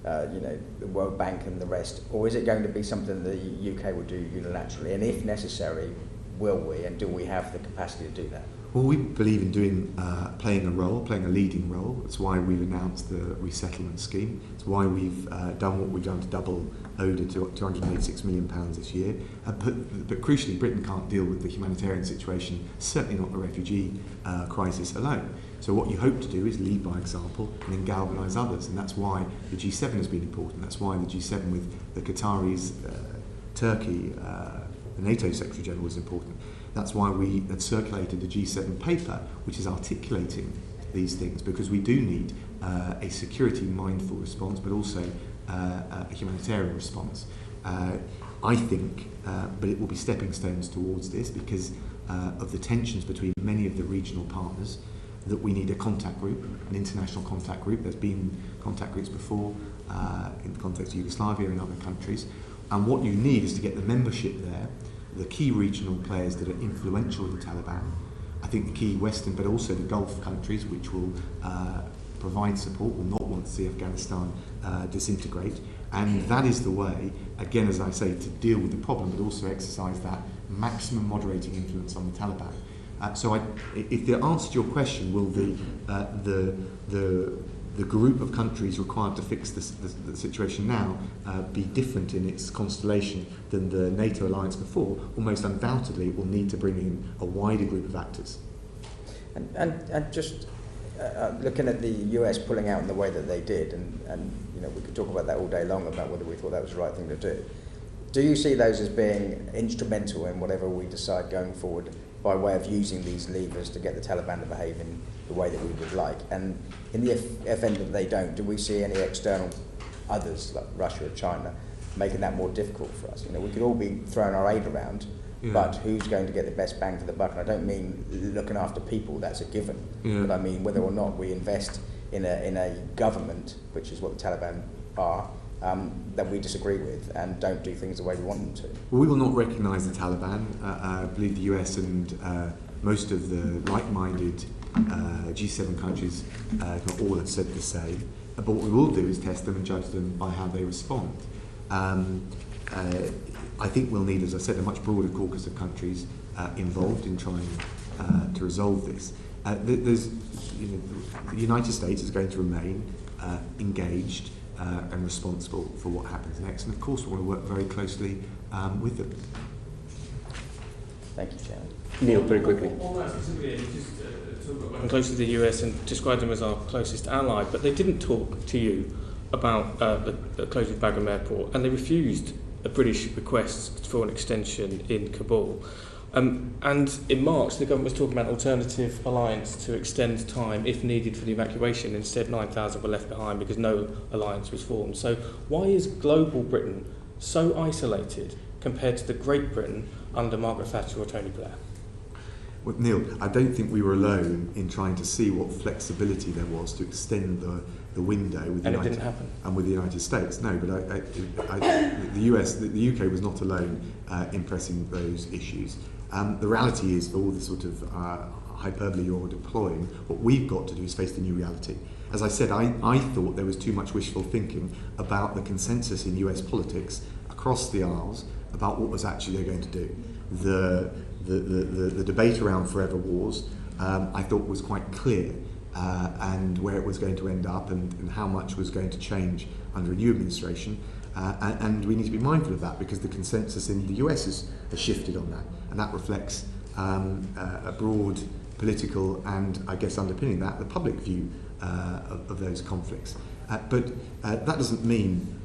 the World Bank and the rest, or is it going to be something the UK will do unilaterally? And if necessary, will we, and do we have the capacity to do that? Well, we believe in playing a leading role. That's why we've announced the resettlement scheme. It's why we've done what we've done to double ODA to £286 million this year. But crucially, Britain can't deal with the humanitarian situation, certainly not the refugee crisis alone. So what you hope to do is lead by example and then galvanise others. And that's why the G7 has been important. That's why the G7 with the Qataris, Turkey, the NATO Secretary General was important. That's why we had circulated the G7 paper, which is articulating these things, because we do need a security-mindful response, but also a humanitarian response. I think, but it will be stepping stones towards this because of the tensions between many of the regional partners, that we need a contact group, an international contact group. There's been contact groups before in the context of Yugoslavia and other countries. And what you need is to get the membership there, the key regional players that are influential in the Taliban, I think the key Western, but also the Gulf countries, which will provide support, will not want to see Afghanistan disintegrate. And that is the way, again, as I say, to deal with the problem, but also exercise that maximum moderating influence on the Taliban. So if the answer to your question, will the group of countries required to fix the situation now be different in its constellation than the NATO alliance before, almost undoubtedly it will need to bring in a wider group of actors. And just looking at the US pulling out in the way that they did, and you know, we could talk about that all day long about whether we thought that was the right thing to do. Do you see those as being instrumental in whatever we decide going forward by way of using these levers to get the Taliban to behave in the way that we would like? And in the event that they don't, do we see any external others, like Russia or China, making that more difficult for us? You know, we could all be throwing our aid around, but who's going to get the best bang for the buck? And I don't mean looking after people, that's a given, but I mean whether or not we invest in a government, which is what the Taliban are, that we disagree with and don't do things the way we want them to. Well, we will not recognise the Taliban. I believe the US and most of the like-minded G7 countries, if not all, have said the same. But what we will do is test them and judge them by how they respond. I think we'll need, as I said, a much broader caucus of countries involved in trying to resolve this. The United States is going to remain engaged and responsible for what happens next, and of course we want to work very closely with them. Thank you, Chairman. Neil, very quickly. On that specifically, just talk about close to the US and describe them as our closest ally, but they didn't talk to you about the closing of Bagram Airport, and they refused a British request for an extension in Kabul. And in March, the government was talking about an alternative alliance to extend time, if needed, for the evacuation. Instead, 9,000 were left behind because no alliance was formed. So why is global Britain so isolated compared to the Great Britain under Margaret Thatcher or Tony Blair? Well, Neil, I don't think we were alone in trying to see what flexibility there was to extend the window with it didn't happen. And with the United States. No, but the UK was not alone in pressing those issues. The reality is, for all the sort of hyperbole you're deploying, what we've got to do is face the new reality. As I said, I thought there was too much wishful thinking about the consensus in US politics across the aisles about what was actually they're going to do. The debate around forever wars, I thought was quite clear, and where it was going to end up and how much was going to change under a new administration. And we need to be mindful of that because the consensus in the US has shifted on that, and that reflects a broad political and, I guess, underpinning that, the public view of those conflicts. But that doesn't mean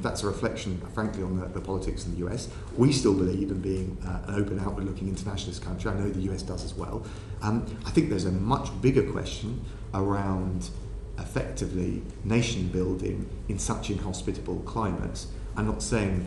that's a reflection, frankly, on the politics in the US. We still believe in being an open, outward-looking internationalist country. I know the US does as well. I think there's a much bigger question around effectively nation building in such inhospitable climates. I'm not saying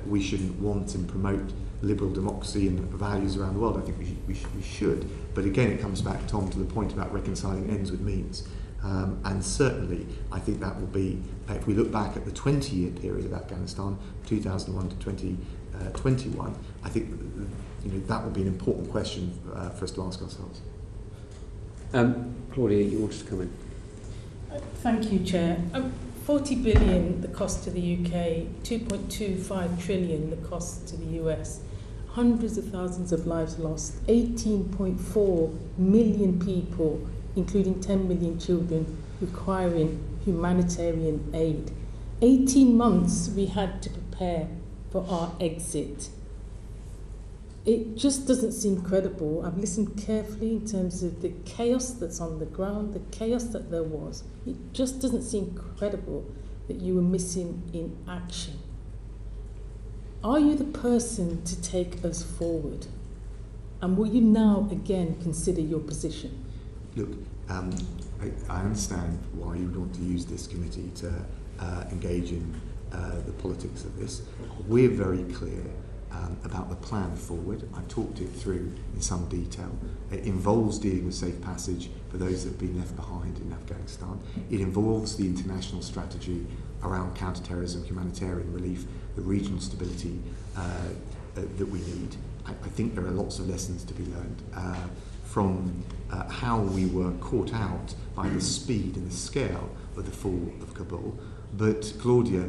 we shouldn't want and promote liberal democracy and values around the world. I think we should. But again, it comes back, Tom, to the point about reconciling ends with means. And certainly, I think that will be, if we look back at the 20-year period of Afghanistan, 2001 to 2021, I think that will be an important question for us to ask ourselves. Claudia, you wanted to come in? Thank you, Chair. 40 billion the cost to the UK, 2.25 trillion the cost to the US, hundreds of thousands of lives lost, 18.4 million people, including 10 million children, requiring humanitarian aid. 18 months we had to prepare for our exit. It just doesn't seem credible. I've listened carefully in terms of the chaos that's on the ground, the chaos that there was. It just doesn't seem credible that you were missing in action. Are you the person to take us forward? And will you now again consider your position? Look, I understand why you would want to use this committee to engage in the politics of this. We're very clear about the plan forward. I talked it through in some detail. It involves dealing with safe passage for those that have been left behind in Afghanistan. It involves the international strategy around counter-terrorism, humanitarian relief, the regional stability that we need. I think there are lots of lessons to be learned from how we were caught out by the speed and the scale of the fall of Kabul. But Claudia,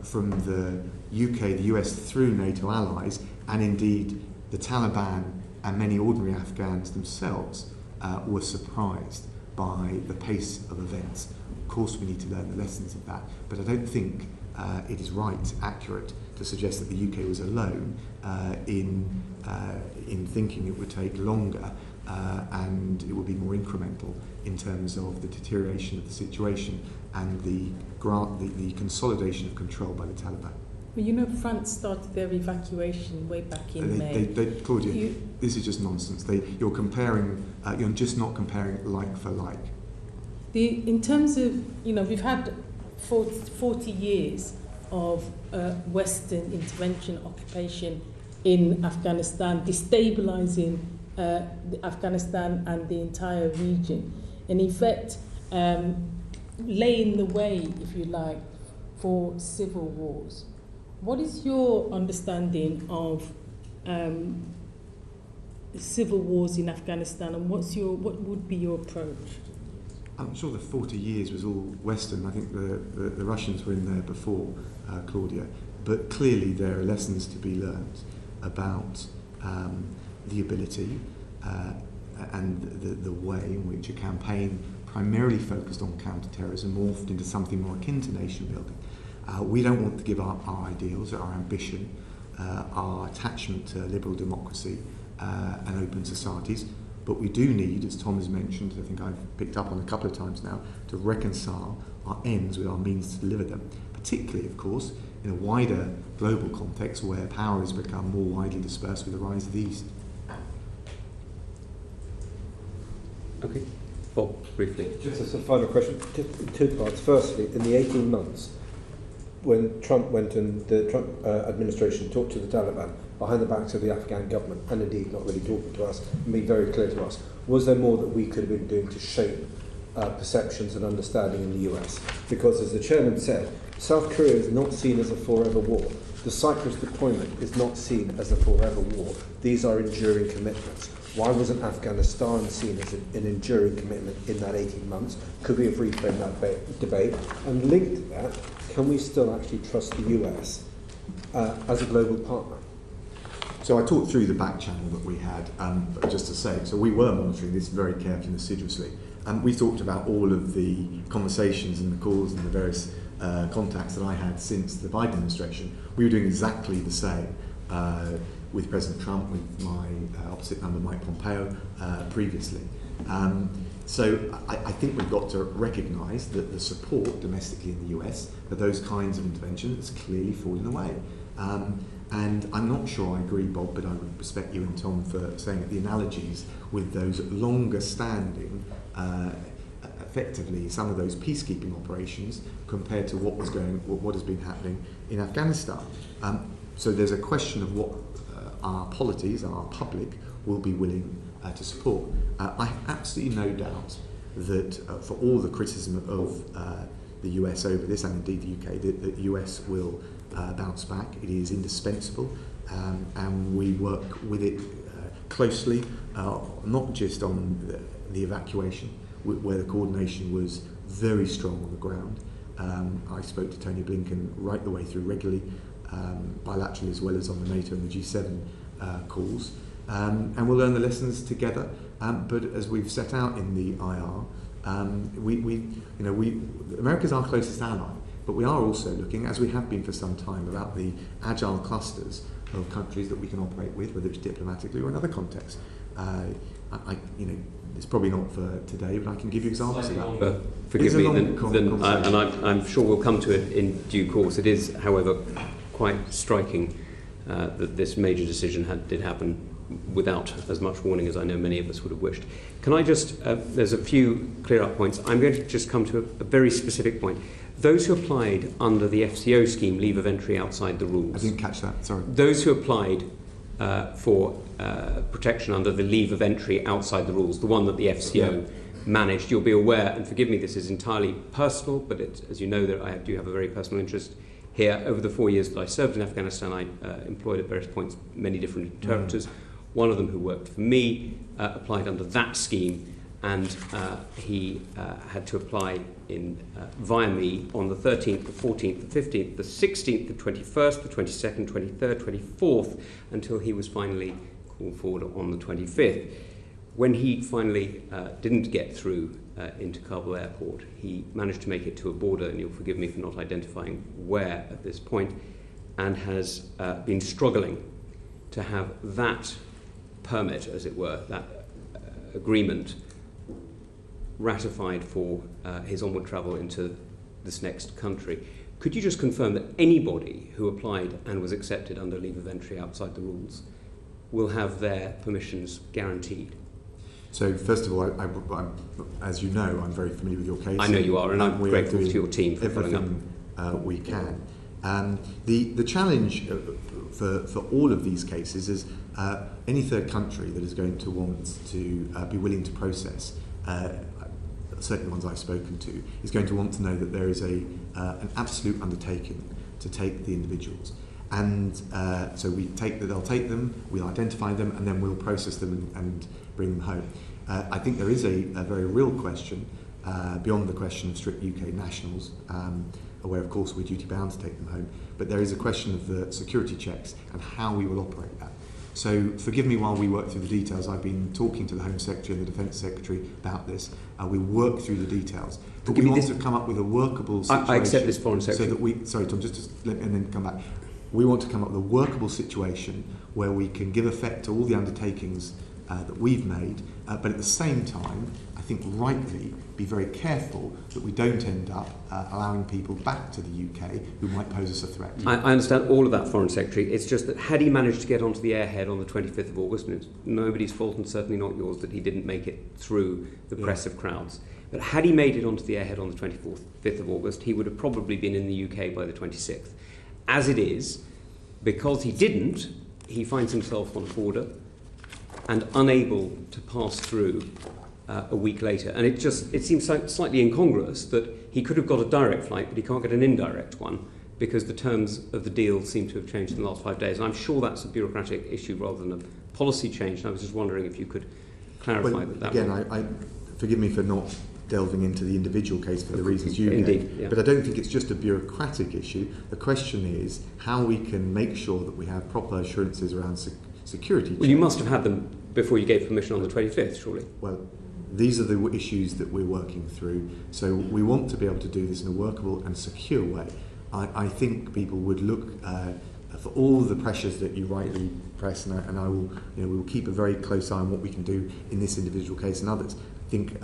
from the UK, the US through NATO allies, and indeed the Taliban and many ordinary Afghans themselves were surprised by the pace of events. Of course we need to learn the lessons of that, but I don't think it is right, accurate, to suggest that the UK was alone in thinking it would take longer and it would be more incremental in terms of the deterioration of the situation and the consolidation of control by the Taliban. Well, you know, France started their evacuation way back in May. Claudia, this is just nonsense. You're comparing. You're just not comparing like for like. In terms of, we've had 40 years of Western intervention, occupation in Afghanistan, destabilising Afghanistan and the entire region, and in fact laying the way, if you like, for civil wars. What is your understanding of civil wars in Afghanistan, and what would be your approach? I'm sure the 40 years was all Western. I think the Russians were in there before, Claudia. But clearly there are lessons to be learned about the ability and the way in which a campaign primarily focused on counter-terrorism morphed into something more akin to nation building. We don't want to give up our ideals, our ambition, our attachment to liberal democracy and open societies, but we do need, as Tom has mentioned, I think I've picked up on a couple of times now, to reconcile our ends with our means to deliver them, particularly, of course, in a wider global context where power has become more widely dispersed with the rise of the East. Okay. Bob, briefly. Just as a final question, just 2 parts. Firstly, in the 18 months when Trump went and the Trump administration talked to the Taliban behind the backs of the Afghan government, and indeed not really talking to us, and being very clear to us, was there more that we could have been doing to shape perceptions and understanding in the US? Because as the chairman said, South Korea is not seen as a forever war. The Cyprus deployment is not seen as a forever war. These are enduring commitments. Why wasn't Afghanistan seen as an enduring commitment in that 18 months? Could we have reframed that debate? And linked to that, can we still actually trust the US as a global partner? So I talked through the back channel that we had, but just to say, so we were monitoring this very carefully and assiduously. We talked about all of the conversations and the calls and the various contacts that I had since the Biden administration. We were doing exactly the same with President Trump, with my opposite number, Mike Pompeo, previously. So I think we've got to recognise that the support domestically in the US for those kinds of interventions has clearly fallen away. And I'm not sure I agree, Bob, but I would respect you and Tom for saying that the analogies with those longer standing, effectively some of those peacekeeping operations compared to what has been happening in Afghanistan. So there's a question of what our polities, our public, will be willing to support. I have absolutely no doubt that for all the criticism of the US over this, and indeed the UK, the US will bounce back. It is indispensable, and we work with it closely, not just on the evacuation, where the coordination was very strong on the ground. I spoke to Tony Blinken right the way through regularly, bilaterally as well as on the NATO and the G7 calls, and we'll learn the lessons together. But as we've set out in the IR, America's our closest ally, but we are also looking, as we have been for some time, about the agile clusters of countries that we can operate with, whether it's diplomatically or in other contexts. It's probably not for today, but I can give you examples of that. Forgive me, and I'm sure we'll come to it in due course. It is, however, quite striking that this major decision did happen without as much warning as I know many of us would have wished. Can I just, there's a few clear-up points. I'm going to just come to a very specific point. Those who applied under the FCO scheme, leave of entry outside the rules. I didn't catch that, sorry. Those who applied for protection under the leave of entry outside the rules, the one that the FCO managed, you'll be aware, and forgive me, this is entirely personal, but as you know, that I do have a very personal interest here. Over the 4 years that I served in Afghanistan, I employed at various points many different interpreters. One of them who worked for me applied under that scheme, and he had to apply via me on the 13th, the 14th, the 15th, the 16th, the 21st, the 22nd, 23rd, 24th, until he was finally called forward on the 25th. When he finally didn't get through into Kabul airport, he managed to make it to a border, and you'll forgive me for not identifying where at this point, and has been struggling to have that permit, as it were, that agreement ratified for his onward travel into this next country. Could you just confirm that anybody who applied and was accepted under leave of entry outside the rules will have their permissions guaranteed? So first of all, as you know, I'm very familiar with your case. I know you are, and I'm grateful to your team for following up. We can. The challenge for all of these cases is any third country that is going to want to be willing to process, certain ones I've spoken to, is going to want to know that there is an absolute undertaking to take the individuals. And so they'll take them, we'll identify them, and then we'll process them and bring them home. I think there is a very real question beyond the question of strict UK nationals, where of course we're duty bound to take them home, but there is a question of the security checks and how we will operate that. So forgive me while we work through the details. I've been talking to the Home Secretary and the Defence Secretary about this. We work through the details. But we want to come up with a workable situation. I accept this, Foreign Secretary. So that we, sorry Tom, just let me and then come back. We want to come up with a workable situation where we can give effect to all the undertakings that we've made, but at the same time, I think rightly, be very careful that we don't end up allowing people back to the UK who might pose us a threat. I understand all of that, Foreign Secretary. It's just that had he managed to get onto the airhead on the 25th of August, and it's nobody's fault and certainly not yours that he didn't make it through the press of crowds, but had he made it onto the airhead on the 5th of August, he would have probably been in the UK by the 26th. As it is, because he didn't, he finds himself on a border and unable to pass through a week later. And it seems slightly incongruous that he could have got a direct flight, but he can't get an indirect one because the terms of the deal seem to have changed in the last 5 days. And I'm sure that's a bureaucratic issue rather than a policy change. And I was just wondering if you could clarify that. Again, I forgive me for not delving into the individual case for the reasons you gave, yeah. But I don't think it's just a bureaucratic issue. The question is how we can make sure that we have proper assurances around security. Well, you must have had them before you gave permission on the 25th, surely. Well, these are the issues that we're working through. So we want to be able to do this in a workable and secure way. I think people would look for all the pressures that you rightly press, and I will, we will keep a very close eye on what we can do in this individual case and others. I think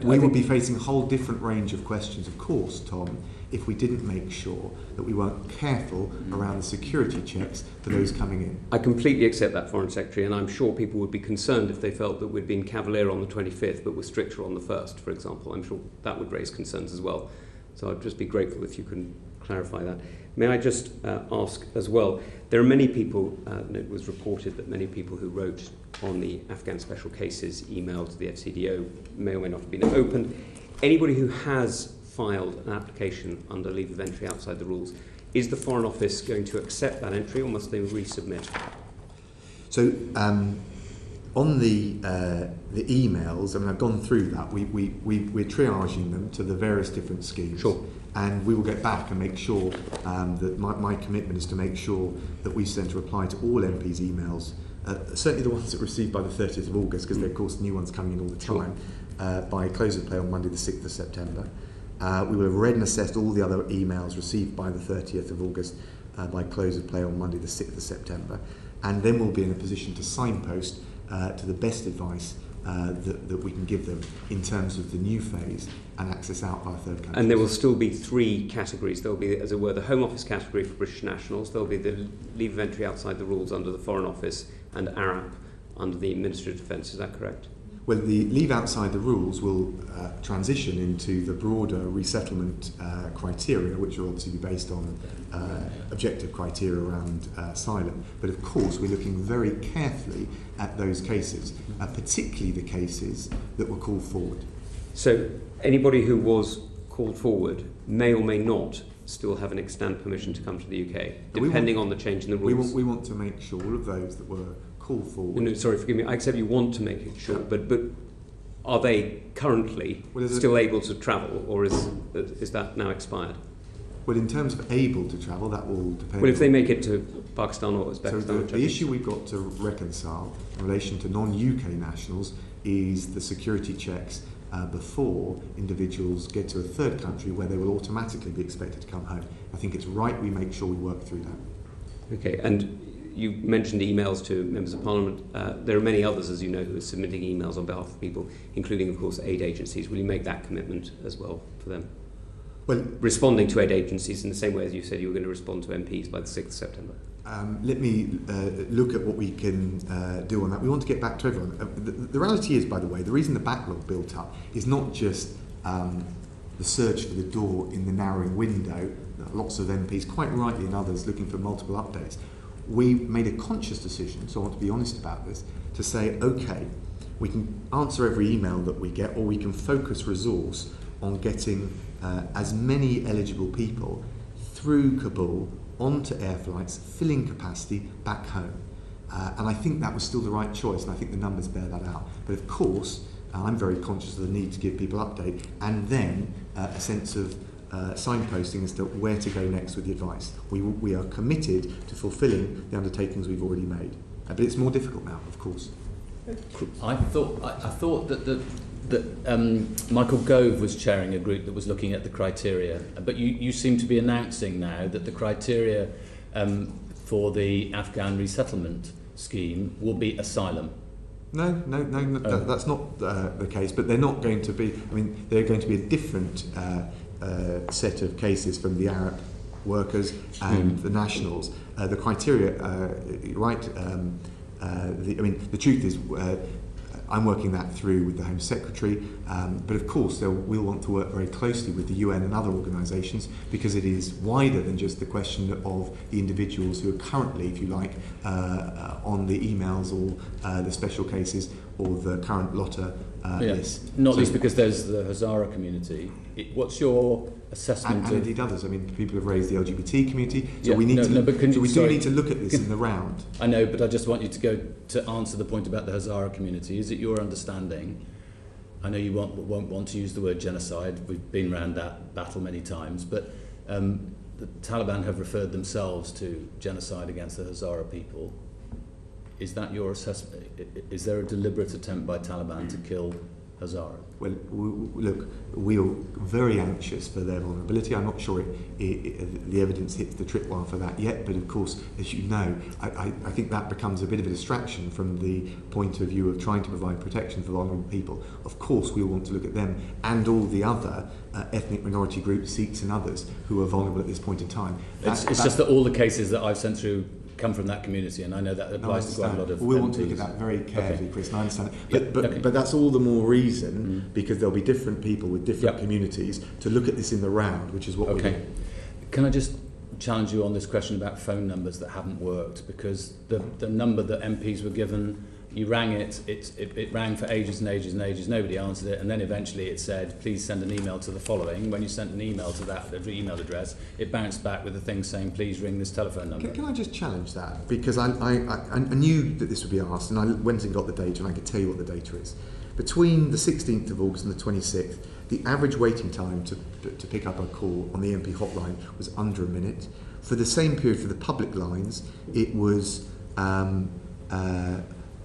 we would be facing a whole different range of questions, of course, Tom, if we didn't make sure that we weren't careful around the security checks for those coming in. I completely accept that, Foreign Secretary, and I'm sure people would be concerned if they felt that we'd been cavalier on the 25th but were stricter on the 1st, for example. I'm sure that would raise concerns as well. So I'd just be grateful if you can clarify that. May I just ask as well, there are many people, and it was reported that many people who wrote on the Afghan special cases email to the FCDO may or may not have been opened. Anybody who has filed an application under leave of entry outside the rules, is the Foreign Office going to accept that entry or must they resubmit? So on the emails, I mean, I've gone through that. We're triaging them to the various different schemes. Sure. And we will get back and make sure that my commitment is to make sure that we send a reply to all MPs' emails, certainly the ones that were received by the 30th of August, because there are, of course, new ones coming in all the time, by close of play on Monday the 6th of September. We will have read and assessed all the other emails received by the 30th of August by close of play on Monday the 6th of September. And then we'll be in a position to signpost to the best advice that we can give them in terms of the new phase and access out by third countries. And there will still be three categories. There will be, as it were, the Home Office category for British nationals. There will be the leave of entry outside the rules under the Foreign Office, and ARAP under the Ministry of Defence. Is that correct? Well, the leave outside the rules will transition into the broader resettlement criteria, which will obviously be based on objective criteria around asylum. But of course, we're looking very carefully at those cases, particularly the cases that were called forward. So anybody who was called forward may or may not still have an extant permission to come to the UK, depending on the change in the rules. We want to make sure all of those that were called forward. No, sorry, forgive me. I accept you want to make it short, but are they currently still able to travel, or is that now expired? Well, in terms of able to travel, that will depend. Well, if they make it to Pakistan or Uzbekistan. So the issue we've got to reconcile in relation to non-UK nationals is the security checks before individuals get to a third country where they will automatically be expected to come home. I think it's right we make sure we work through that. Okay, and you mentioned emails to members of Parliament. There are many others, as you know, who are submitting emails on behalf of people, including, of course, aid agencies. Will you make that commitment as well for them? Well, responding to aid agencies in the same way as you said you were going to respond to MPs by the 6th of September. Let me look at what we can do on that. We want to get back to everyone. The reality is, by the way, the reason the backlog built up is not just the search for the door in the narrowing window. Lots of MPs, quite rightly, and others looking for multiple updates. We made a conscious decision, so I want to be honest about this, to say, okay, we can answer every email that we get, or we can focus resource on getting as many eligible people through Kabul onto air flights, filling capacity back home. And I think that was still the right choice, and I think the numbers bear that out. But of course, I'm very conscious of the need to give people update, and then a sense of signposting as to where to go next with the advice. We are committed to fulfilling the undertakings we've already made. But it's more difficult now, of course. I thought that Michael Gove was chairing a group that was looking at the criteria, but you seem to be announcing now that the criteria for the Afghan resettlement scheme will be asylum. No, that's not the case, but they're not going to be, I mean, they're going to be a different set of cases from the Arab workers and the nationals. The criteria, right, the truth is, I'm working that through with the Home Secretary, but of course we'll want to work very closely with the UN and other organisations, because it is wider than just the question of the individuals who are currently, if you like, on the emails or the special cases or the current Lotta list. Not least because there's the Hazara community. What's your assessment? And indeed others. I mean, people have raised the LGBT community, so we need to look at this in the round. I know, but I just want you to go to answer the point about the Hazara community. Is it your understanding? I know you won't want to use the word genocide. We've been around that battle many times, but the Taliban have referred themselves to genocide against the Hazara people. Is that your assessment? Is there a deliberate attempt by Taliban to kill Hazara? Well, look, we are very anxious for their vulnerability. I'm not sure the evidence hits the tripwire for that yet, but of course, as you know, I think that becomes a bit of a distraction from the point of view of trying to provide protection for vulnerable people. Of course, we want to look at them and all the other ethnic minority groups, Sikhs and others, who are vulnerable at this point in time. It's just that all the cases that I've sent through come from that community, and I know that applies to quite a lot of we want to look at that very carefully, Chris, and I understand it. But that's all the more reason, because there'll be different people with different communities to look at this in the round, which is what we're doing. Can I just challenge you on this question about phone numbers that haven't worked? Because the number that MPs were given, you rang it rang for ages and ages and ages, nobody answered it, and then eventually it said, please send an email to the following. When you sent an email to that email address, it bounced back with a thing saying, please ring this telephone number. Can I just challenge that? Because I knew that this would be asked, and I went and got the data, and I could tell you what the data is. Between the 16th of August and the 26th, the average waiting time to pick up a call on the MP hotline was under a minute. For the same period for the public lines, it was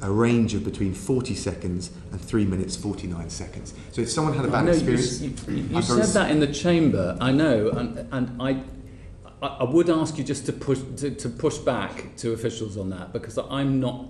a range of between 40 seconds and 3 minutes 49 seconds. So if someone had a bad experience... You said that in the chamber, I know, and I would ask you just to push back to officials on that, because I'm not...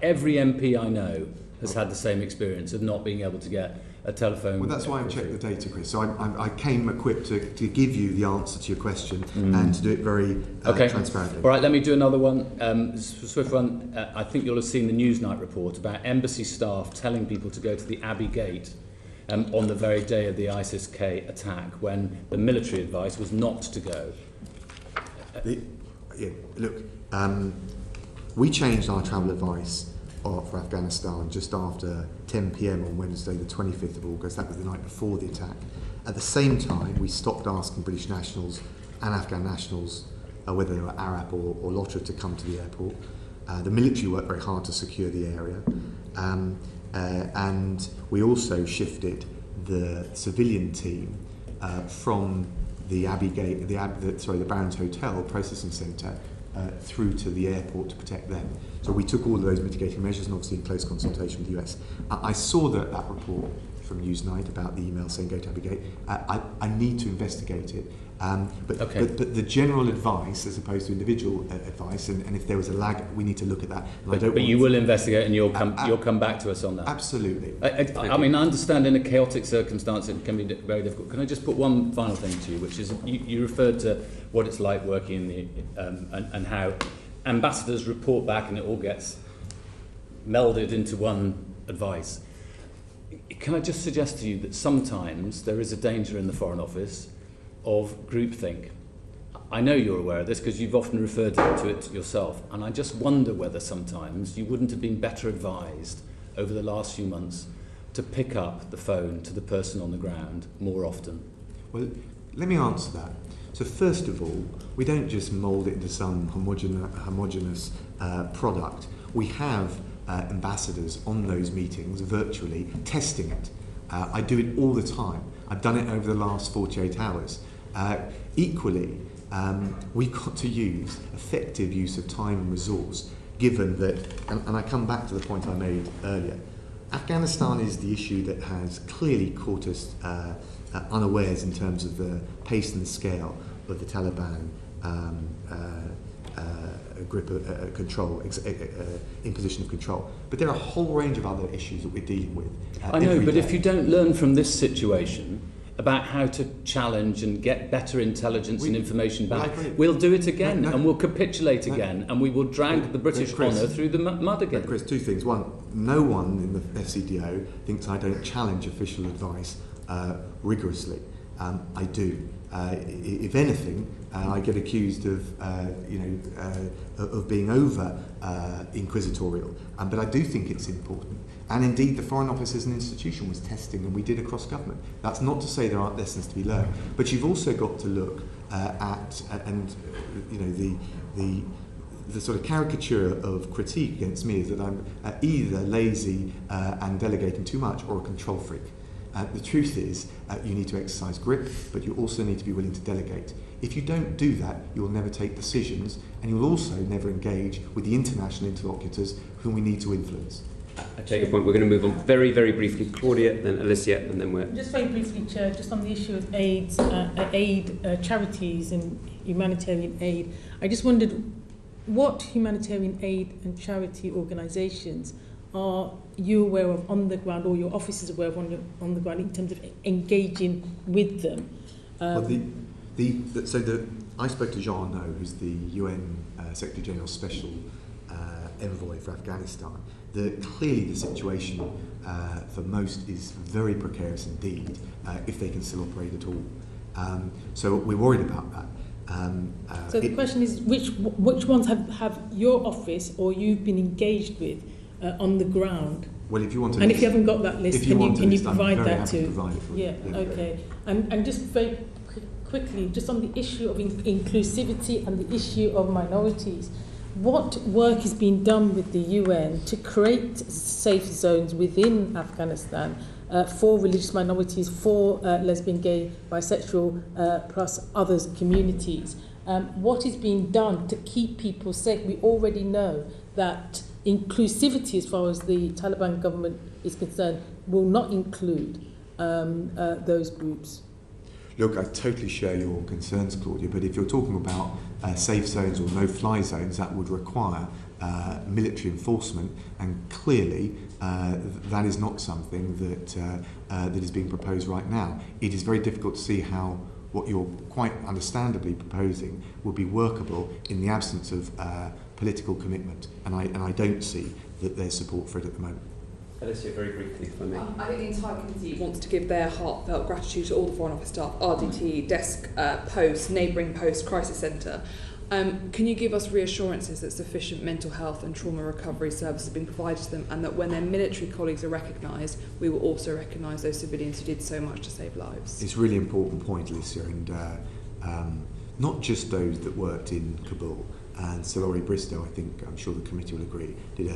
Every MP I know has had the same experience of not being able to get a telephone... Well, that's why I've checked the data, Chris. So I came equipped to give you the answer to your question and to do it very transparently. All right, let me do another one. Swift one. I think you'll have seen the Newsnight report about embassy staff telling people to go to the Abbey Gate on the very day of the ISIS-K attack, when the military advice was not to go. We changed our travel advice for Afghanistan just after 10 p.m. on Wednesday, the 25th of August. That was the night before the attack. At the same time, we stopped asking British nationals and Afghan nationals, whether they were Arab or Lotta, to come to the airport. The military worked very hard to secure the area. And we also shifted the civilian team from the Abbey Gate, the Barons Hotel processing centre, through to the airport to protect them. So we took all of those mitigating measures, and obviously in close consultation with the US. I saw that report from Newsnight about the email saying go to Abbey Gate. I need to investigate it. But the general advice, as opposed to individual advice, and if there was a lag, we need to look at that. But you will investigate, and you'll come back to us on that. Absolutely. I mean, I understand in a chaotic circumstance it can be very difficult. Can I just put one final thing to you, which is you referred to what it's like working in the and how ambassadors report back, and it all gets melded into one advice. Can I just suggest to you that sometimes there is a danger in the Foreign Office of groupthink? I know you're aware of this because you've often referred to it yourself, and I just wonder whether sometimes you wouldn't have been better advised over the last few months to pick up the phone to the person on the ground more often. Well, let me answer that. So first of all, we don't just mould it into some homogeneous product. We have ambassadors on those meetings virtually, testing it. I do it all the time. I've done it over the last 48 hours. Equally, we've got to use effective use of time and resource, given that, and I come back to the point I made earlier, Afghanistan is the issue that has clearly caught us unawares in terms of the pace and the scale of the Taliban grip of control, imposition of control. But there are a whole range of other issues that we're dealing with. I know, but if you don't learn from this situation about how to challenge and get better intelligence and information back, we'll do it again, and we'll capitulate again, and we will drag the British honour through the mud again. Chris, two things. One, no one in the FCDO thinks I don't challenge official advice rigorously. I do. If anything, I get accused of, of being over inquisitorial. But I do think it's important. And indeed, the Foreign Office as an institution was testing, and we did across government. That's not to say there aren't lessons to be learned, but you've also got to look the sort of caricature of critique against me is that I'm either lazy and delegating too much, or a control freak. The truth is, you need to exercise grip, but you also need to be willing to delegate. If you don't do that, you will never take decisions, and you will also never engage with the international interlocutors whom we need to influence. I take your point. We're going to move on very, very briefly. Claudia, then Alicia, and then we're... Just very briefly, Chair, just on the issue of charities and humanitarian aid. I just wondered what humanitarian aid and charity organisations are you aware of on the ground, or your office is aware of on the ground, in terms of engaging with them? I spoke to Jean Arnaud, who's the UN Secretary General's Special Envoy for Afghanistan. Clearly the situation for most is very precarious indeed, if they can still operate at all. So we're worried about that. So the question is, which ones have your office or you've been engaged with on the ground? Well, if you want to, and if you haven't got that list, can you provide that too? Provide it for you. Okay. And just very quickly, just on the issue of inclusivity and the issue of minorities, what work is being done with the UN to create safe zones within Afghanistan for religious minorities, for lesbian, gay, bisexual, plus others communities? What is being done to keep people safe? We already know that inclusivity, as far as the Taliban government is concerned, will not include those groups. Look, I totally share your concerns, Claudia, but if you're talking about safe zones or no-fly zones, that would require military enforcement, and clearly that is not something that is being proposed right now. It is very difficult to see how what you're quite understandably proposing will be workable in the absence of political commitment, and I don't see that there's support for it at the moment. Alicia, very briefly, if I may. I think the entire committee wants to give their heartfelt gratitude to all the Foreign Office staff, RDT, desk posts, neighbouring posts, crisis centre. Can you give us reassurances that sufficient mental health and trauma recovery services have been provided to them, and that when their military colleagues are recognised, we will also recognise those civilians who did so much to save lives? It's a really important point, Alicia, and not just those that worked in Kabul. And Salori Bristow, I think, I'm sure the committee will agree, did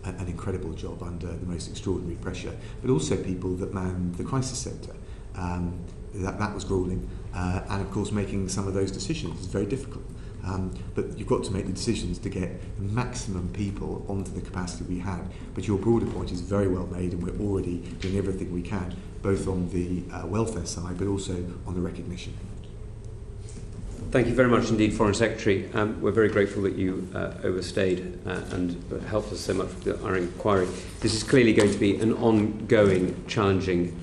an incredible job under the most extraordinary pressure, but also people that manned the crisis centre. That was gruelling, and of course making some of those decisions is very difficult. But you've got to make the decisions to get the maximum people onto the capacity we had. But your broader point is very well made, and we're already doing everything we can, both on the welfare side, but also on the recognition. Thank you very much indeed, Foreign Secretary. We're very grateful that you overstayed and helped us so much with our inquiry. This is clearly going to be an ongoing, challenging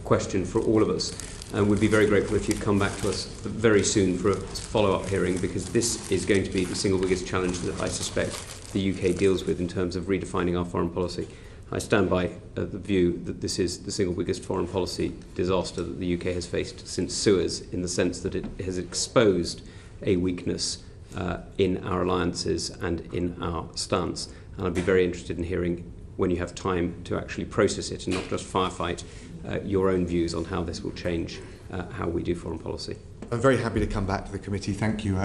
question for all of us, and we'd be very grateful if you'd come back to us very soon for a follow-up hearing, because this is going to be the single biggest challenge that I suspect the UK deals with in terms of redefining our foreign policy. I stand by the view that this is the single biggest foreign policy disaster that the UK has faced since Suez, in the sense that it has exposed a weakness in our alliances and in our stance. And I'd be very interested in hearing, when you have time to actually process it and not just firefight, your own views on how this will change how we do foreign policy. I'm very happy to come back to the committee. Thank you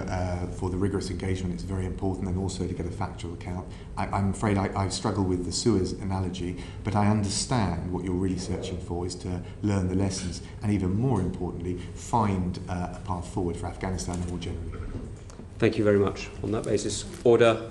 for the rigorous engagement. It's very important, and also to get a factual account. I'm afraid I struggle with the Suez analogy, but I understand what you're really searching for is to learn the lessons and, even more importantly, find a path forward for Afghanistan more generally. Thank you very much. On that basis, order.